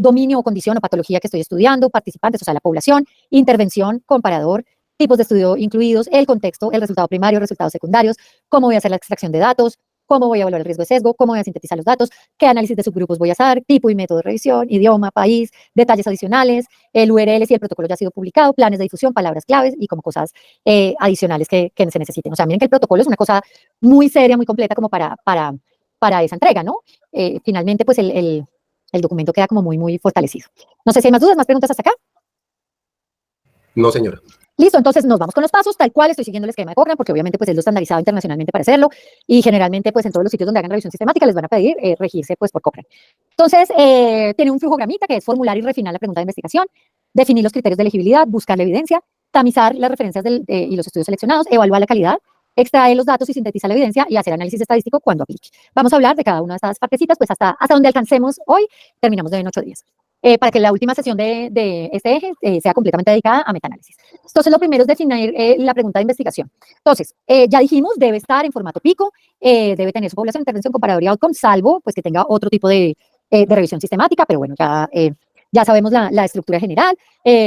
dominio o condición o patología que estoy estudiando, participantes, o sea, la población, intervención, comparador, tipos de estudio incluidos, el contexto, el resultado primario, resultados secundarios, cómo voy a hacer la extracción de datos, cómo voy a evaluar el riesgo de sesgo, cómo voy a sintetizar los datos, qué análisis de subgrupos voy a hacer, tipo y método de revisión, idioma, país, detalles adicionales, el URL si el protocolo ya ha sido publicado, planes de difusión, palabras claves y como cosas adicionales que se necesiten. O sea, miren que el protocolo es una cosa muy seria, muy completa como para esa entrega, ¿no? Finalmente, pues el documento queda como muy, muy fortalecido. No sé si hay más dudas, más preguntas hasta acá. No, señora. Listo, entonces nos vamos con los pasos, tal cual estoy siguiendo el esquema de Cochrane, porque obviamente pues es lo estandarizado internacionalmente para hacerlo, y generalmente pues en todos los sitios donde hagan revisión sistemática les van a pedir regirse pues por Cochrane. Entonces, tiene un flujogramita que es formular y refinar la pregunta de investigación, definir los criterios de elegibilidad, buscar la evidencia, tamizar las referencias y los estudios seleccionados, evaluar la calidad, extraer los datos y sintetizar la evidencia y hacer análisis estadístico cuando aplique. Vamos a hablar de cada una de estas partecitas, pues hasta donde alcancemos hoy, terminamos en 8 días. Para que la última sesión de este eje sea completamente dedicada a metaanálisis. Entonces, lo primero es definir la pregunta de investigación. Entonces, ya dijimos, debe estar en formato pico, debe tener su población, intervención, comparador y outcome, salvo pues que tenga otro tipo de revisión sistemática, pero bueno, ya sabemos la estructura general.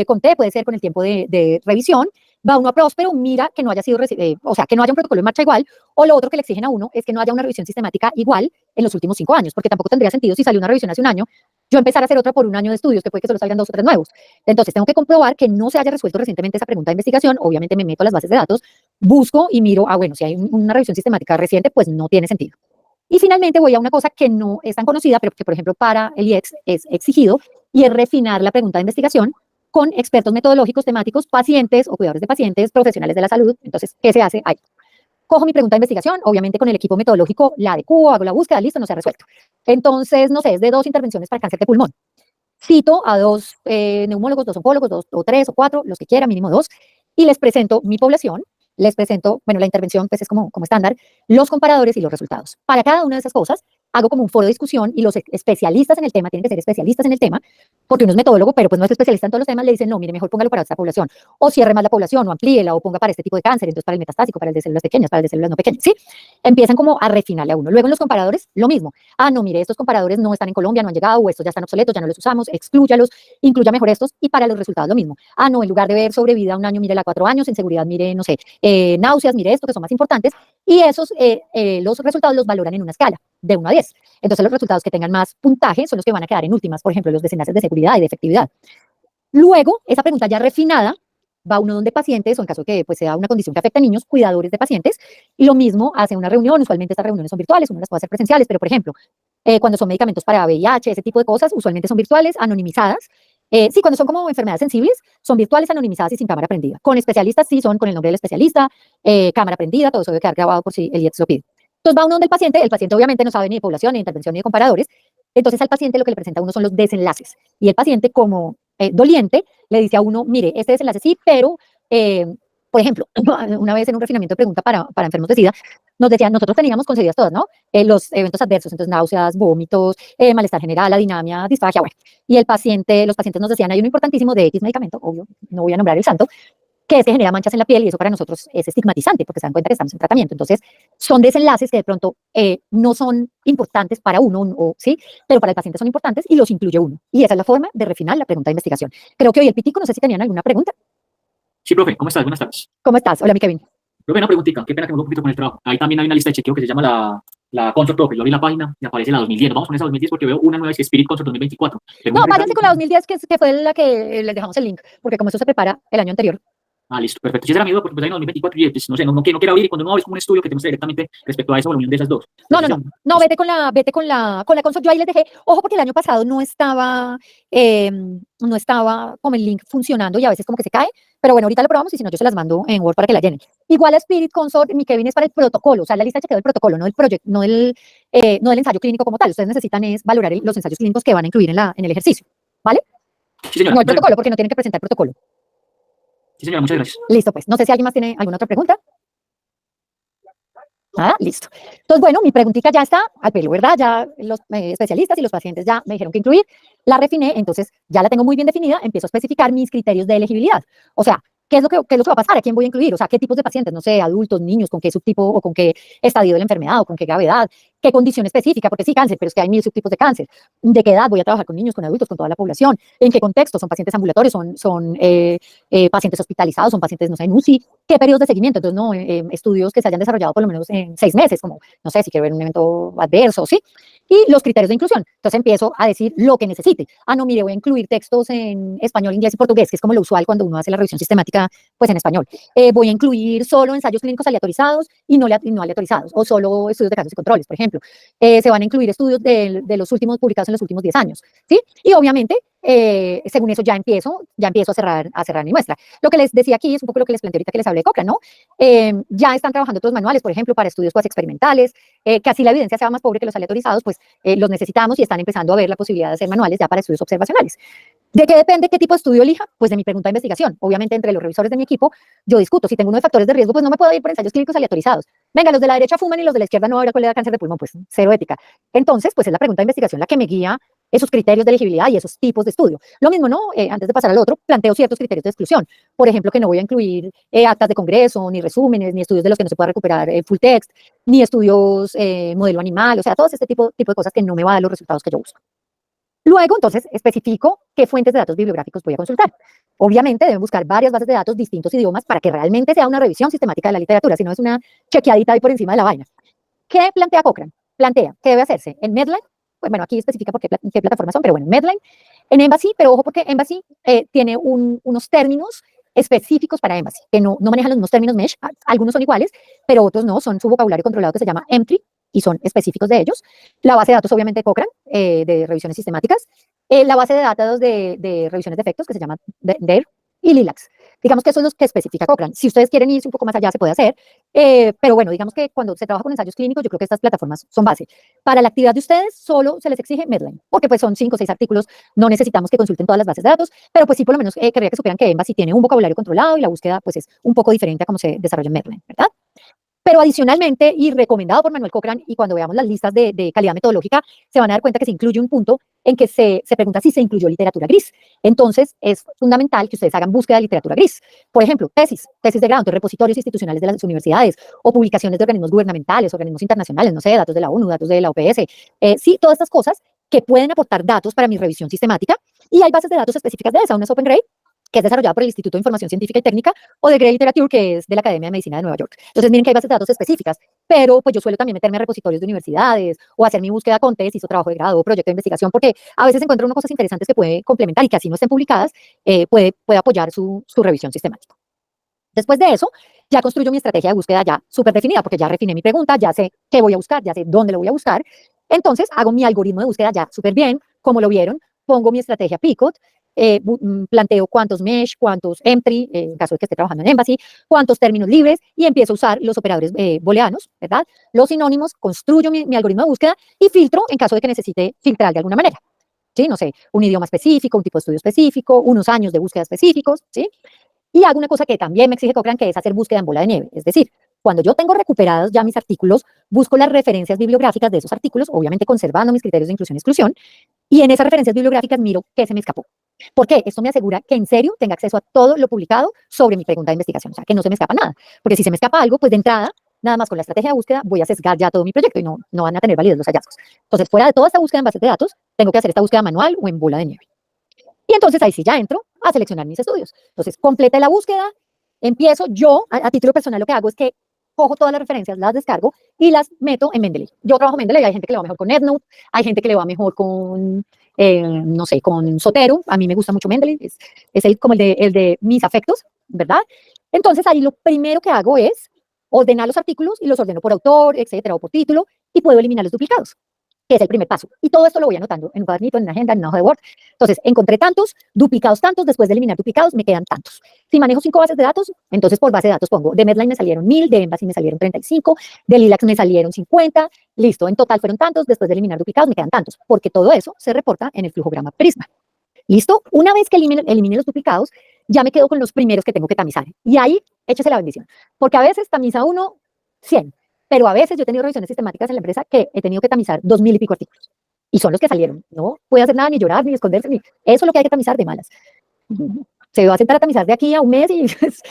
Con T puede ser con el tiempo de revisión. Va uno a Próspero, mira que no haya sido, o sea, que no haya un protocolo en marcha igual, o lo otro que le exigen a uno es que no haya una revisión sistemática igual en los últimos 5 años, porque tampoco tendría sentido si salió una revisión hace un año, yo empezar a hacer otra por un año de estudios, que puede que solo salgan 2 o 3 nuevos. Entonces, tengo que comprobar que no se haya resuelto recientemente esa pregunta de investigación, obviamente me meto a las bases de datos, busco y miro, bueno, si hay una revisión sistemática reciente, pues no tiene sentido. Y finalmente voy a una cosa que no es tan conocida, pero que, por ejemplo, para el IEX es exigido, y es refinar la pregunta de investigación con expertos metodológicos temáticos, pacientes o cuidadores de pacientes, profesionales de la salud. Entonces, ¿qué se hace ahí? cojo mi pregunta de investigación, obviamente con el equipo metodológico la adecuo, hago la búsqueda, listo, no se ha resuelto. Entonces, no sé, es de 2 intervenciones para cáncer de pulmón. Cito a 2 neumólogos, 2 oncólogos, 2 o 3 o 4, los que quiera, mínimo 2, y les presento mi población, les presento, bueno, la intervención pues es como estándar, los comparadores y los resultados. Para cada una de esas cosas, hago como un foro de discusión y los especialistas en el tema, tienen que ser especialistas en el tema, porque uno es metodólogo, pero pues no es especialista en todos los temas, le dicen, no, mire, mejor póngalo para esta población, o cierre más la población, o amplíela, o ponga para este tipo de cáncer, entonces para el metastásico, para el de células pequeñas, para el de células no pequeñas, ¿sí? Empiezan como a refinarle a uno. Luego en los comparadores, lo mismo. Ah, no, mire, estos comparadores no están en Colombia, no han llegado, o estos ya están obsoletos, ya no los usamos, exclúyalos, incluya mejor estos, y para los resultados lo mismo. Ah, no, en lugar de ver sobrevida 1 año, mire la 4 años, en seguridad, mire, no sé, náuseas, mire esto, que son más importantes, y esos, los resultados los valoran en una escala, de 1 a 10. Entonces los resultados que tengan más puntaje son los que van a quedar en últimas, por ejemplo, los desenlaces de seguridad y de efectividad. Luego, esa pregunta ya refinada, va uno donde pacientes, o en caso que pues, sea una condición que afecta a niños, cuidadores de pacientes, y lo mismo hace una reunión, usualmente estas reuniones son virtuales, uno las puede hacer presenciales, pero por ejemplo, cuando son medicamentos para VIH, ese tipo de cosas, usualmente son virtuales, anonimizadas. Sí, cuando son como enfermedades sensibles, son virtuales, anonimizadas y sin cámara prendida. Con especialistas sí son con el nombre del especialista, cámara prendida, todo eso debe quedar grabado por si el IETS lo pide. Entonces va uno donde el paciente obviamente no sabe ni de población, ni de intervención, ni de comparadores, entonces al paciente lo que le presenta a uno son los desenlaces, y el paciente como doliente le dice a uno, mire, este desenlace sí, pero, por ejemplo, una vez en un refinamiento de pregunta para enfermos de SIDA, nos decían, nosotros teníamos concedidas todas, ¿no? Los eventos adversos, entonces náuseas, vómitos, malestar general, adinamia, disfagia, bueno, y los pacientes nos decían, hay uno importantísimo de X medicamento, obvio, no voy a nombrar el santo, que es que genera manchas en la piel y eso para nosotros es estigmatizante porque se dan cuenta que estamos en tratamiento. Entonces, son desenlaces que de pronto no son importantes para uno, ¿sí? Pero para el paciente son importantes y los incluye uno. Y esa es la forma de refinar la pregunta de investigación. Creo que hoy el pitico, no sé si tenían alguna pregunta. Sí, profe, ¿cómo estás? Buenas tardes. ¿Cómo estás? Hola, mi Kevin. Profe, una preguntita, qué pena que me voy un poquito con el trabajo. Ahí también hay una lista de chequeo que se llama la Consort, profe. Yo abrí la página y aparece la 2010. Vamos con esa 2010 porque veo una nueva que es Spirit Consort 2024. No, váyanse con la 2010, que fue la que les dejamos el link, porque como eso se prepara el año anterior. Ah, listo, perfecto. Si esa era mi duda, porque pues hay una 2024 y pues, no sé, no quiero abrir y cuando no abres como un estudio que te muestre directamente respecto a esa unión de esas dos. No, vete con la Consort. Yo ahí les dejé, ojo, porque el año pasado no estaba como el link funcionando y a veces como que se cae, pero bueno, ahorita lo probamos y si no, yo se las mando en Word para que la llenen. Igual a Spirit Consort, mi Kevin, es para el protocolo, o sea, la lista de chequeo del protocolo, no del ensayo clínico como tal. Ustedes necesitan es valorar los ensayos clínicos que van a incluir en el ejercicio, ¿vale? Sí, señora. No el protocolo, porque no tienen que presentar protocolo. Sí, señora, muchas gracias. Listo, pues. No sé si alguien más tiene alguna otra pregunta. Ah, listo. Entonces, bueno, mi preguntita ya está al pelo, ¿verdad? Ya los especialistas y los pacientes ya me dijeron que incluir, la refiné, entonces ya la tengo muy bien definida, empiezo a especificar mis criterios de elegibilidad. O sea, ¿qué es lo que va a pasar? ¿A quién voy a incluir? O sea, ¿qué tipos de pacientes? No sé, adultos, niños, con qué subtipo o con qué estadio de la enfermedad o con qué gravedad, qué condición específica, porque sí, cáncer, pero es que hay 1000 subtipos de cáncer. ¿De qué edad voy a trabajar con niños, con adultos, con toda la población? ¿En qué contexto? ¿Son pacientes ambulatorios? ¿Son pacientes hospitalizados? ¿Son pacientes, no sé, en UCI? ¿Qué periodos de seguimiento? Entonces, no, estudios que se hayan desarrollado por lo menos en 6 meses, como, no sé, si quiero ver un evento adverso, ¿sí? Y los criterios de inclusión. Entonces empiezo a decir lo que necesite. Ah, no, mire, voy a incluir textos en español, inglés y portugués, que es como lo usual cuando uno hace la revisión sistemática, pues en español. Voy a incluir solo ensayos clínicos aleatorizados y no aleatorizados, o solo estudios de casos y controles, por ejemplo. Se van a incluir estudios de los últimos publicados en los últimos 10 años, ¿sí? Y obviamente, según eso ya empiezo a cerrar mi muestra. Lo que les decía aquí es un poco lo que les planteé ahorita que les hablé de Cochrane, ¿no? Ya están trabajando otros manuales, por ejemplo, para estudios cuasi experimentales, que así la evidencia sea más pobre que los aleatorizados, pues los necesitamos y están empezando a ver la posibilidad de hacer manuales ya para estudios observacionales. ¿De qué depende qué tipo de estudio elija? Pues de mi pregunta de investigación. Obviamente, entre los revisores de mi equipo, yo discuto. Si tengo uno de factores de riesgo, pues no me puedo ir por ensayos clínicos aleatorizados. Venga, los de la derecha fuman y los de la izquierda no habrá cuál le da cáncer de pulmón, pues cero ética. Entonces, pues es la pregunta de investigación la que me guía esos criterios de elegibilidad y esos tipos de estudio. Lo mismo, ¿no? Antes de pasar al otro, planteo ciertos criterios de exclusión. Por ejemplo, que no voy a incluir actas de congreso, ni resúmenes, ni estudios de los que no se pueda recuperar full text, ni estudios modelo animal, o sea, todo este tipo de cosas que no me va a dar los resultados que yo busco. Luego, entonces, especifico qué fuentes de datos bibliográficos voy a consultar. Obviamente, deben buscar varias bases de datos, distintos idiomas, para que realmente sea una revisión sistemática de la literatura, si no es una chequeadita ahí por encima de la vaina. ¿Qué plantea Cochrane? Plantea que debe hacerse en Medline, pues, bueno, aquí especifica qué plataformas son, pero bueno, en Medline, en Embassy, pero ojo porque Embassy tiene unos términos específicos para Embassy, que no manejan los mismos términos mesh, algunos son iguales, pero otros no, son su vocabulario controlado que se llama Entry, y son específicos de ellos. La base de datos, obviamente, de Cochrane, de revisiones sistemáticas. La base de datos de revisiones de efectos, que se llama DARE, y LILACS. Digamos que eso es lo que especifica Cochrane. Si ustedes quieren irse un poco más allá, se puede hacer. Pero bueno, digamos que cuando se trabaja con ensayos clínicos, yo creo que estas plataformas son base. Para la actividad de ustedes, solo se les exige Medline, porque pues son 5 o 6 artículos, no necesitamos que consulten todas las bases de datos, pero pues sí, por lo menos querría que supieran que Embassy tiene un vocabulario controlado y la búsqueda pues es un poco diferente a cómo se desarrolla en Medline, ¿verdad? Pero adicionalmente, y recomendado por Manuel Cochrane, y cuando veamos las listas de calidad metodológica, se van a dar cuenta que se incluye un punto en que se pregunta si se incluyó literatura gris. Entonces, es fundamental que ustedes hagan búsqueda de literatura gris. Por ejemplo, tesis de grado, entonces repositorios institucionales de las universidades, o publicaciones de organismos gubernamentales, organismos internacionales, no sé, datos de la ONU, datos de la OPS. Sí, todas estas cosas que pueden aportar datos para mi revisión sistemática, y hay bases de datos específicas de esa. Una es Open Grade, que es desarrollada por el Instituto de Información Científica y Técnica, o de Grey Literature, que es de la Academia de Medicina de Nueva York. Entonces, miren que hay bases de datos específicas, pero pues yo suelo también meterme a repositorios de universidades, o hacer mi búsqueda con tesis, o trabajo de grado, o proyecto de investigación, porque a veces encuentro unas cosas interesantes que puede complementar y que así no estén publicadas, puede apoyar su revisión sistemática. Después de eso, ya construyo mi estrategia de búsqueda ya súper definida, porque ya refiné mi pregunta, ya sé qué voy a buscar, ya sé dónde lo voy a buscar. Entonces, hago mi algoritmo de búsqueda ya súper bien, como lo vieron, pongo mi estrategia Picot, planteo cuántos mesh, cuántos entry, en caso de que esté trabajando en Embassy, cuántos términos libres, y empiezo a usar los operadores booleanos, ¿verdad? Los sinónimos, construyo mi algoritmo de búsqueda y filtro en caso de que necesite filtrar de alguna manera. ¿Sí? No sé, un idioma específico, un tipo de estudio específico, unos años de búsqueda específicos, ¿sí? Y hago una cosa que también me exige Cochrane, que es hacer búsqueda en bola de nieve. Es decir, cuando yo tengo recuperados ya mis artículos, busco las referencias bibliográficas de esos artículos, obviamente conservando mis criterios de inclusión y exclusión, y en esas referencias bibliográficas miro qué se me escapó. ¿Por qué? Esto me asegura que en serio tenga acceso a todo lo publicado sobre mi pregunta de investigación, o sea, que no se me escapa nada. Porque si se me escapa algo, pues de entrada, nada más con la estrategia de búsqueda, voy a sesgar ya todo mi proyecto y no van a tener válidos los hallazgos. Entonces, fuera de toda esta búsqueda en bases de datos, tengo que hacer esta búsqueda manual o en bola de nieve. Y entonces ahí sí ya entro a seleccionar mis estudios. Entonces, completa la búsqueda, empiezo yo, a título personal, lo que hago es que cojo todas las referencias, las descargo y las meto en Mendeley. Yo trabajo Mendeley, hay gente que le va mejor con EndNote, hay gente que le va mejor con, no sé, con Zotero. A mí me gusta mucho Mendeley, es como el de mis afectos, ¿verdad? Entonces ahí lo primero que hago es ordenar los artículos y los ordeno por autor, etcétera, o por título, y puedo eliminar los duplicados, que es el primer paso. Y todo esto lo voy anotando en un cuadernito, en una agenda, en una hoja de Word. Entonces, encontré tantos, duplicados tantos, después de eliminar duplicados me quedan tantos. Si manejo 5 bases de datos, entonces por base de datos pongo, de Medline me salieron 1000, de Embassy me salieron 35, de Lilac me salieron 50, listo, en total fueron tantos, después de eliminar duplicados me quedan tantos, porque todo eso se reporta en el flujograma Prisma. ¿Listo? Una vez que elimine los duplicados, ya me quedo con los primeros que tengo que tamizar. Y ahí, échese la bendición. Porque a veces tamiza uno 100, pero a veces yo he tenido revisiones sistemáticas en la empresa que he tenido que tamizar 2000 y pico artículos. Y son los que salieron. No puede hacer nada, ni llorar, ni esconderse, ni... Eso es lo que hay que tamizar de malas. Se va a sentar a tamizar de aquí a un mes y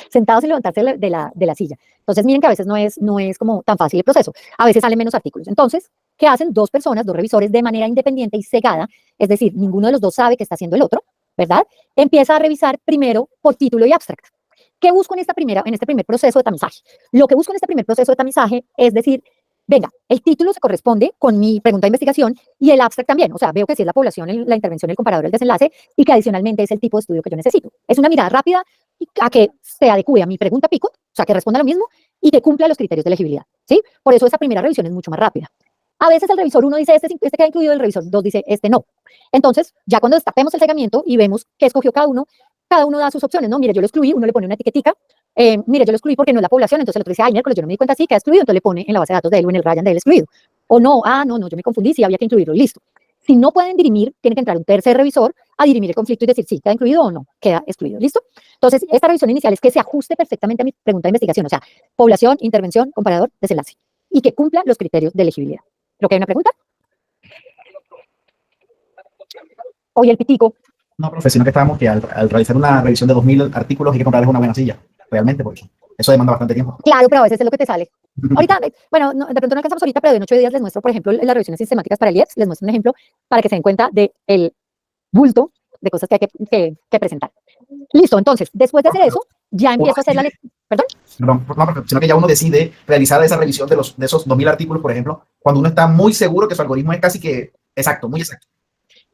sentado sin levantarse de la silla. Entonces, miren que a veces no es como tan fácil el proceso. A veces salen menos artículos. Entonces, ¿qué hacen? 2 personas, 2 revisores de manera independiente y cegada, es decir, ninguno de los 2 sabe qué está haciendo el otro, ¿verdad? Empieza a revisar primero por título y abstract. ¿Qué busco en este primer proceso de tamizaje? Lo que busco en este primer proceso de tamizaje es decir, venga, el título se corresponde con mi pregunta de investigación y el abstract también. O sea, veo que sí es la población, la intervención, el comparador, el desenlace, y que adicionalmente es el tipo de estudio que yo necesito. Es una mirada rápida a que se adecue a mi pregunta Picot, o sea, que responda lo mismo y que cumpla los criterios de elegibilidad, ¿sí? Por eso esa primera revisión es mucho más rápida. A veces el revisor 1 dice, este queda incluido, el revisor 2 dice, este no. Entonces, ya cuando destapemos el segmento y vemos qué escogió cada uno da sus opciones, ¿no? Mire, yo lo excluí, uno le pone una etiquetica, mire, yo lo excluí porque no es la población, entonces el otro dice, ay, miércoles, yo no me di cuenta, sí, queda excluido, entonces le pone en la base de datos de él o en el Ryan de él excluido. O no, no, yo me confundí, sí, había que incluirlo, listo. Si no pueden dirimir, tiene que entrar un tercer revisor a dirimir el conflicto y decir, sí, queda incluido o no, queda excluido, ¿listo? Entonces, esta revisión inicial es que se ajuste perfectamente a mi pregunta de investigación, o sea, población, intervención, comparador, desenlace, y que cumpla los criterios de elegibilidad. ¿Creo que hay una pregunta? Hoy el pitico. No, profe, sino que estábamos que al realizar una revisión de 2000 artículos hay que comprarles una buena silla, realmente, porque eso demanda bastante tiempo. Claro, pero a veces es lo que te sale. Ahorita, bueno, de pronto no alcanzamos ahorita, pero en 8 días les muestro, por ejemplo, las revisiones sistemáticas para el IEPS, les muestro un ejemplo para que se den cuenta del bulto de cosas que hay que presentar. Listo, entonces, después de hacer eso, ya empiezo a hacer la lectura. ¿Perdón? No, sino que ya uno decide realizar esa revisión de esos 2000 artículos, por ejemplo, cuando uno está muy seguro que su algoritmo es casi que exacto, muy exacto.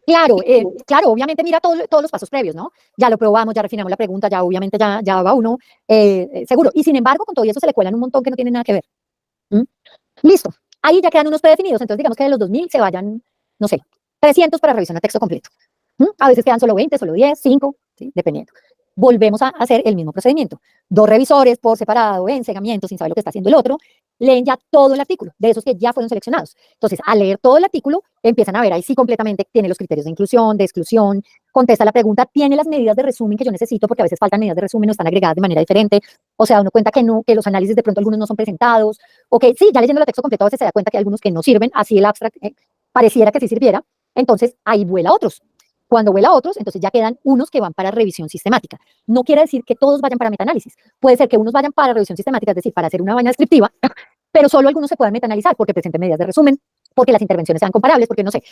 Claro, claro, obviamente mira todos los pasos previos, ¿no? Ya lo probamos, ya refinamos la pregunta, ya obviamente ya va uno seguro. Y sin embargo, con todo eso se le cuelan un montón que no tienen nada que ver. ¿Mm? Listo. Ahí ya quedan unos predefinidos. Entonces, digamos que de los 2000 se vayan, no sé, 300 para revisión de texto completo. ¿Mm? A veces quedan solo 20, solo 10, 5, ¿sí? Dependiendo. volvemos a hacer el mismo procedimiento. 2 revisores por separado, en cegamiento, sin saber lo que está haciendo el otro, leen ya todo el artículo, de esos que ya fueron seleccionados. Entonces, al leer todo el artículo, empiezan a ver ahí sí completamente, tiene los criterios de inclusión, de exclusión, contesta la pregunta, tiene las medidas de resumen que yo necesito, porque a veces faltan medidas de resumen o están agregadas de manera diferente, o sea, uno cuenta que no, que los análisis de pronto algunos no son presentados, o que sí, ya leyendo el texto completo a veces se da cuenta que hay algunos que no sirven, así el abstract pareciera que sí sirviera, entonces ahí vuela otros. Cuando vuela otros, entonces ya quedan unos que van para revisión sistemática. No quiere decir que todos vayan para metaanálisis. Puede ser que unos vayan para revisión sistemática, es decir, para hacer una vaina descriptiva, pero solo algunos se puedan metaanalizar porque presenten medidas de resumen, porque las intervenciones sean comparables, porque no sé,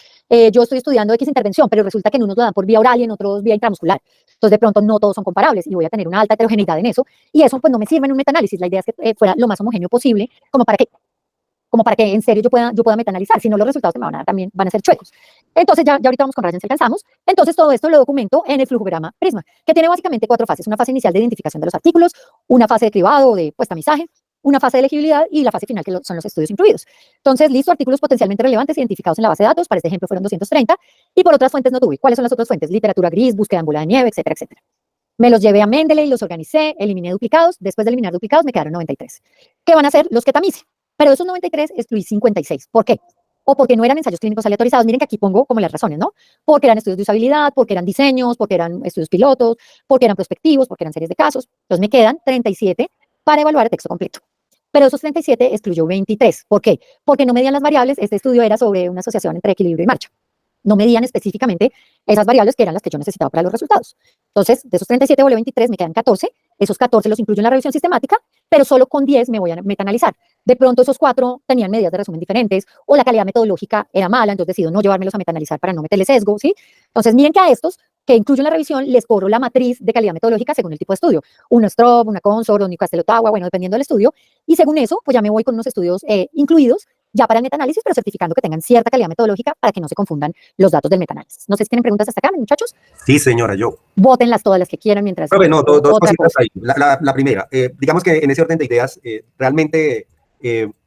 yo estoy estudiando X intervención, pero resulta que en unos lo dan por vía oral y en otros vía intramuscular. Entonces, de pronto, no todos son comparables y voy a tener una alta heterogeneidad en eso, y eso pues no me sirve en un metaanálisis. La idea es que fuera lo más homogéneo posible, como para que en serio yo pueda metaanalizar, si no los resultados que me van a dar también van a ser chuecos. Entonces ya ahorita vamos con rayas si alcanzamos. Entonces todo esto lo documento en el flujograma Prisma, que tiene básicamente 4 fases: una fase inicial de identificación de los artículos, una fase de cribado o de tamizaje, una fase de elegibilidad y la fase final, que son los estudios incluidos. Entonces, listo, artículos potencialmente relevantes identificados en la base de datos, para este ejemplo fueron 230, y por otras fuentes no tuve. ¿Cuáles son las otras fuentes? Literatura gris, búsqueda en bola de nieve, etcétera, etcétera. Me los llevé a Mendeley, los organicé, eliminé duplicados. Después de eliminar duplicados me quedaron 93. ¿Qué van a hacer? Los que tamice. Pero de esos 93 excluí 56. ¿Por qué? O porque no eran ensayos clínicos aleatorizados. Miren que aquí pongo como las razones, ¿no? Porque eran estudios de usabilidad, porque eran diseños, porque eran estudios pilotos, porque eran prospectivos, porque eran series de casos. Entonces me quedan 37 para evaluar el texto completo. Pero esos 37 excluyó 23. ¿Por qué? Porque no medían las variables. Este estudio era sobre una asociación entre equilibrio y marcha. No medían específicamente esas variables que eran las que yo necesitaba para los resultados. Entonces, de esos 37 volé 23, me quedan 14. Esos 14 los incluyo en la revisión sistemática, pero solo con 10 me voy a metaanalizar. De pronto esos 4 tenían medidas de resumen diferentes o la calidad metodológica era mala, entonces decido no llevármelos a metaanalizar para no meterle sesgo, ¿sí? Entonces, miren que a estos que incluyo en la revisión les cobro la matriz de calidad metodológica según el tipo de estudio. Uno Strobe, una Consort, un Newcastle Ottawa, bueno, dependiendo del estudio. Y según eso, pues ya me voy con unos estudios incluidos ya para el metaanálisis, pero certificando que tengan cierta calidad metodológica para que no se confundan los datos del metaanálisis. No sé si tienen preguntas hasta acá, muchachos. Sí, señora, yo. Bótenlas todas las que quieran mientras... Profe, no, dos cositas ahí. La primera, digamos que en ese orden de ideas, realmente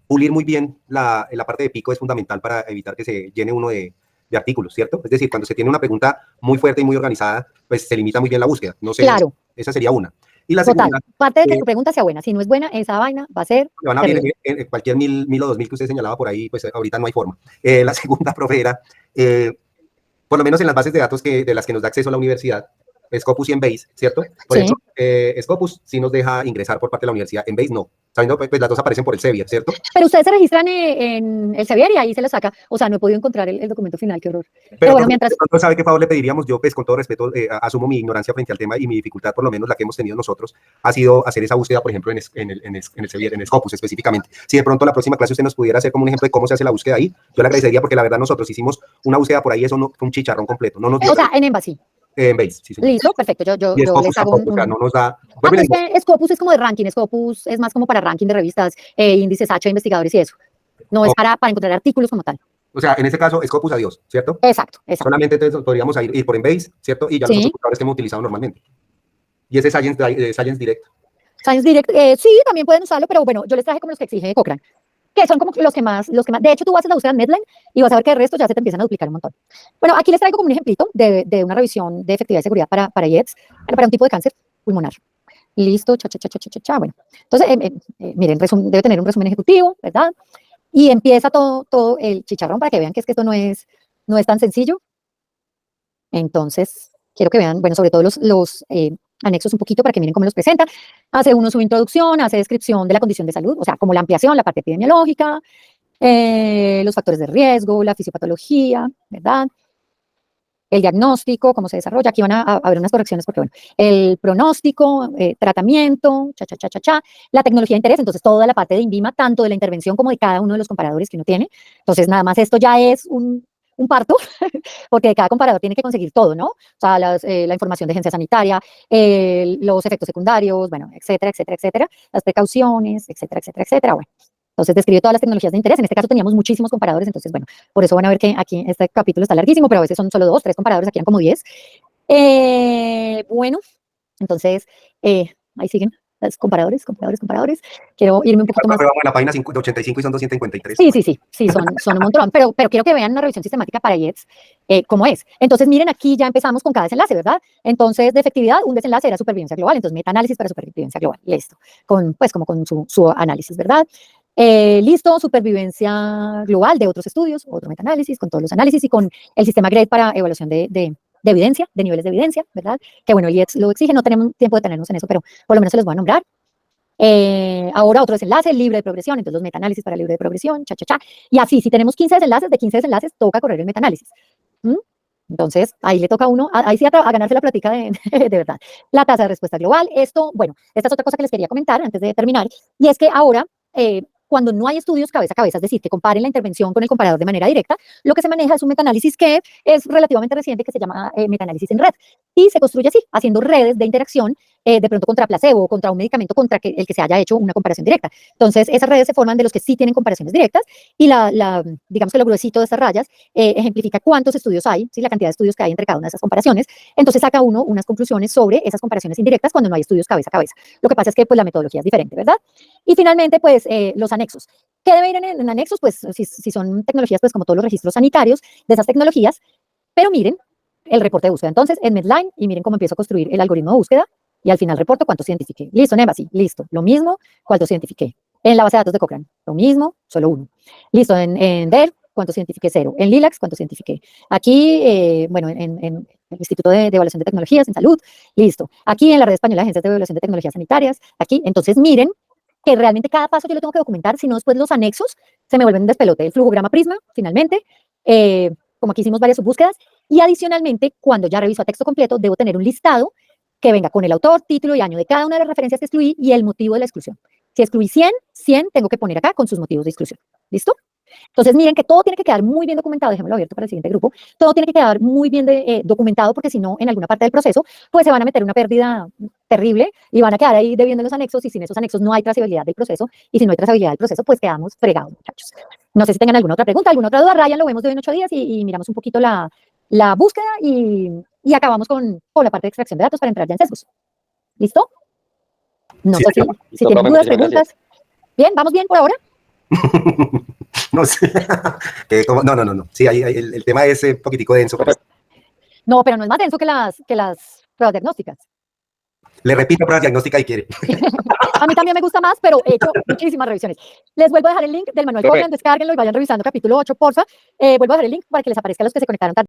pulir muy bien la parte de pico es fundamental para evitar que se llene uno de artículos, ¿cierto? Es decir, cuando se tiene una pregunta muy fuerte y muy organizada, pues se limita muy bien la búsqueda. No sé, claro. Esa sería una. Y la total, segunda, parte de que tu pregunta sea buena. Si no es buena, esa vaina va a ser... van a abrir en cualquier 1000 o 2000 que usted señalaba por ahí, pues ahorita no hay forma. La segunda, profe, era, por lo menos en las bases de datos de las que nos da acceso a la universidad, Scopus y Embase, ¿cierto? Por ejemplo, Scopus sí nos deja ingresar por parte de la universidad, Embase no. Sabiendo, pues las dos aparecen por el Sevier, ¿cierto? Pero ustedes se registran en el Sevier y ahí se lo saca. O sea, no he podido encontrar el documento final, qué horror. Pero bueno, mientras... No sabe qué favor le pediríamos. Yo, pues, con todo respeto, asumo mi ignorancia frente al tema y mi dificultad, por lo menos la que hemos tenido nosotros, ha sido hacer esa búsqueda, por ejemplo, en el Sevier, en Scopus específicamente. Si de pronto la próxima clase usted nos pudiera hacer como un ejemplo de cómo se hace la búsqueda ahí, yo le agradecería porque la verdad nosotros hicimos una búsqueda por ahí, eso no fue un chicharrón completo. No nos dio, o sea, en Embassy. En Base, sí, señor. Listo, perfecto. Yo les hago o sea, no nos da... Bueno, es que Scopus es como de ranking, Scopus es más como para ranking de revistas, índices H de investigadores y eso. No es para encontrar artículos como tal. O sea, en ese caso, Scopus adiós, ¿cierto? Exacto. Solamente entonces podríamos ir por Embase, ¿cierto? Y ya los otros buscadores que hemos utilizado normalmente. Y ese Science Direct. Science Direct, sí, también pueden usarlo, pero bueno, yo les traje como los que exige Cochrane, que son como los que más, de hecho tú haces la búsqueda en Medline y vas a ver que el resto ya se te empiezan a duplicar un montón. Bueno, aquí les traigo como un ejemplito de una revisión de efectividad y seguridad para IEDS, para un tipo de cáncer pulmonar. Listo, bueno. Entonces, miren, debe tener un resumen ejecutivo, ¿verdad? Y empieza todo el chicharrón para que vean que es que esto no es tan sencillo. Entonces, quiero que vean, bueno, sobre todo los anexos un poquito para que miren cómo los presenta. Hace uno su introducción, hace descripción de la condición de salud, o sea, como la ampliación, la parte epidemiológica, los factores de riesgo, la fisiopatología, ¿verdad? El diagnóstico, cómo se desarrolla. Aquí van a haber unas correcciones porque, bueno, el pronóstico, tratamiento, la tecnología de interés, entonces toda la parte de INVIMA, tanto de la intervención como de cada uno de los comparadores que uno tiene. Entonces, nada más esto ya es un parto, porque cada comparador tiene que conseguir todo, ¿no? O sea, la información de agencia sanitaria, los efectos secundarios, bueno, etcétera, etcétera, etcétera, las precauciones, etcétera, etcétera, etcétera, bueno. Entonces describe todas las tecnologías de interés. En este caso teníamos muchísimos comparadores, entonces, bueno, por eso van a ver que aquí este capítulo está larguísimo, pero a veces son solo 2, 3 comparadores, aquí eran como 10. Bueno, entonces, ahí siguen. Los comparadores. Quiero irme un poquito más. Pero vamos a la página 85 y son 253. Sí, son un montón, pero quiero que vean una revisión sistemática para IELTS, cómo es. Entonces, miren, aquí ya empezamos con cada desenlace, ¿verdad? Entonces, de efectividad, un desenlace era supervivencia global, entonces metaanálisis para supervivencia global, listo, pues como con su análisis, ¿verdad? Listo, supervivencia global de otros estudios, otro metaanálisis, con todos los análisis y con el sistema GRED para evaluación de evidencia, de niveles de evidencia, ¿verdad? Que bueno, el IELTS lo exige, no tenemos tiempo de tenernos en eso, pero por lo menos se los voy a nombrar. Ahora otro desenlace, libre de progresión, entonces los metaanálisis para libre de progresión, y así, si tenemos 15 desenlaces, de 15 desenlaces toca correr el metaanálisis. Entonces, ahí le toca a uno, ahí sí a ganarse la plática de verdad. La tasa de respuesta global, esto, bueno, esta es otra cosa que les quería comentar antes de terminar, y es que ahora, cuando no hay estudios cabeza a cabeza, es decir, que comparen la intervención con el comparador de manera directa, lo que se maneja es un metaanálisis que es relativamente reciente, que se llama metaanálisis en red, y se construye así, haciendo redes de interacción, de pronto contra placebo o contra un medicamento contra el que se haya hecho una comparación directa. Entonces, esas redes se forman de los que sí tienen comparaciones directas, y digamos que lo gruesito de estas rayas ejemplifica cuántos estudios hay, ¿sí? La cantidad de estudios que hay entre cada una de esas comparaciones. Entonces, saca uno unas conclusiones sobre esas comparaciones indirectas cuando no hay estudios cabeza a cabeza. Lo que pasa es que pues, la metodología es diferente, ¿verdad? Y finalmente, pues, los anexos. ¿Qué debe ir en anexos? Pues, si son tecnologías, pues, como todos los registros sanitarios de esas tecnologías, pero miren el reporte de búsqueda. Entonces, en Medline, y miren cómo empiezo a construir el algoritmo de búsqueda, y al final reporto cuántos identifiqué. Listo, en Embassy, listo, lo mismo, cuántos identifiqué. En la base de datos de Cochrane, lo mismo, solo uno. Listo, en DER, cuántos identifiqué, 0. En Lilacs, cuántos identifiqué. Aquí, bueno, en el Instituto de Evaluación de Tecnologías, en Salud, listo. Aquí en la Red Española de Agencias de Evaluación de Tecnologías Sanitarias, aquí. Entonces, miren que realmente cada paso yo lo tengo que documentar, si no después los anexos se me vuelven un despelote. El flujograma Prisma, finalmente, como aquí hicimos varias subbúsquedas, y adicionalmente, cuando ya reviso a texto completo, debo tener un listado que venga con el autor, título y año de cada una de las referencias que excluí y el motivo de la exclusión. Si excluí 100 tengo que poner acá con sus motivos de exclusión. ¿Listo? Entonces, miren que todo tiene que quedar muy bien documentado, déjenmelo abierto para el siguiente grupo, todo tiene que quedar muy bien documentado porque si no, en alguna parte del proceso, pues se van a meter una pérdida terrible y van a quedar ahí debiendo los anexos y sin esos anexos no hay trazabilidad del proceso y si no hay trazabilidad del proceso, pues quedamos fregados, muchachos. No sé si tengan alguna otra pregunta, alguna otra duda, Ryan, lo vemos de hoy en 8 días y miramos un poquito la búsqueda y acabamos con la parte de extracción de datos para entrar ya en sesgos. ¿Listo? No Sí, sé si tienen dudas, preguntas. Gracias. Bien, ¿vamos bien por ahora? No sé. No. Sí, el tema es un poquitico denso. Pero... No, pero no es más denso que las pruebas diagnósticas. Le repito pruebas diagnósticas y quiere. A mí también me gusta más, pero he hecho muchísimas revisiones. Les vuelvo a dejar el link del manual Cochrane, descárguenlo y vayan revisando capítulo 8, porfa. Vuelvo a dejar el link para que les aparezca a los que se conectaron tarde.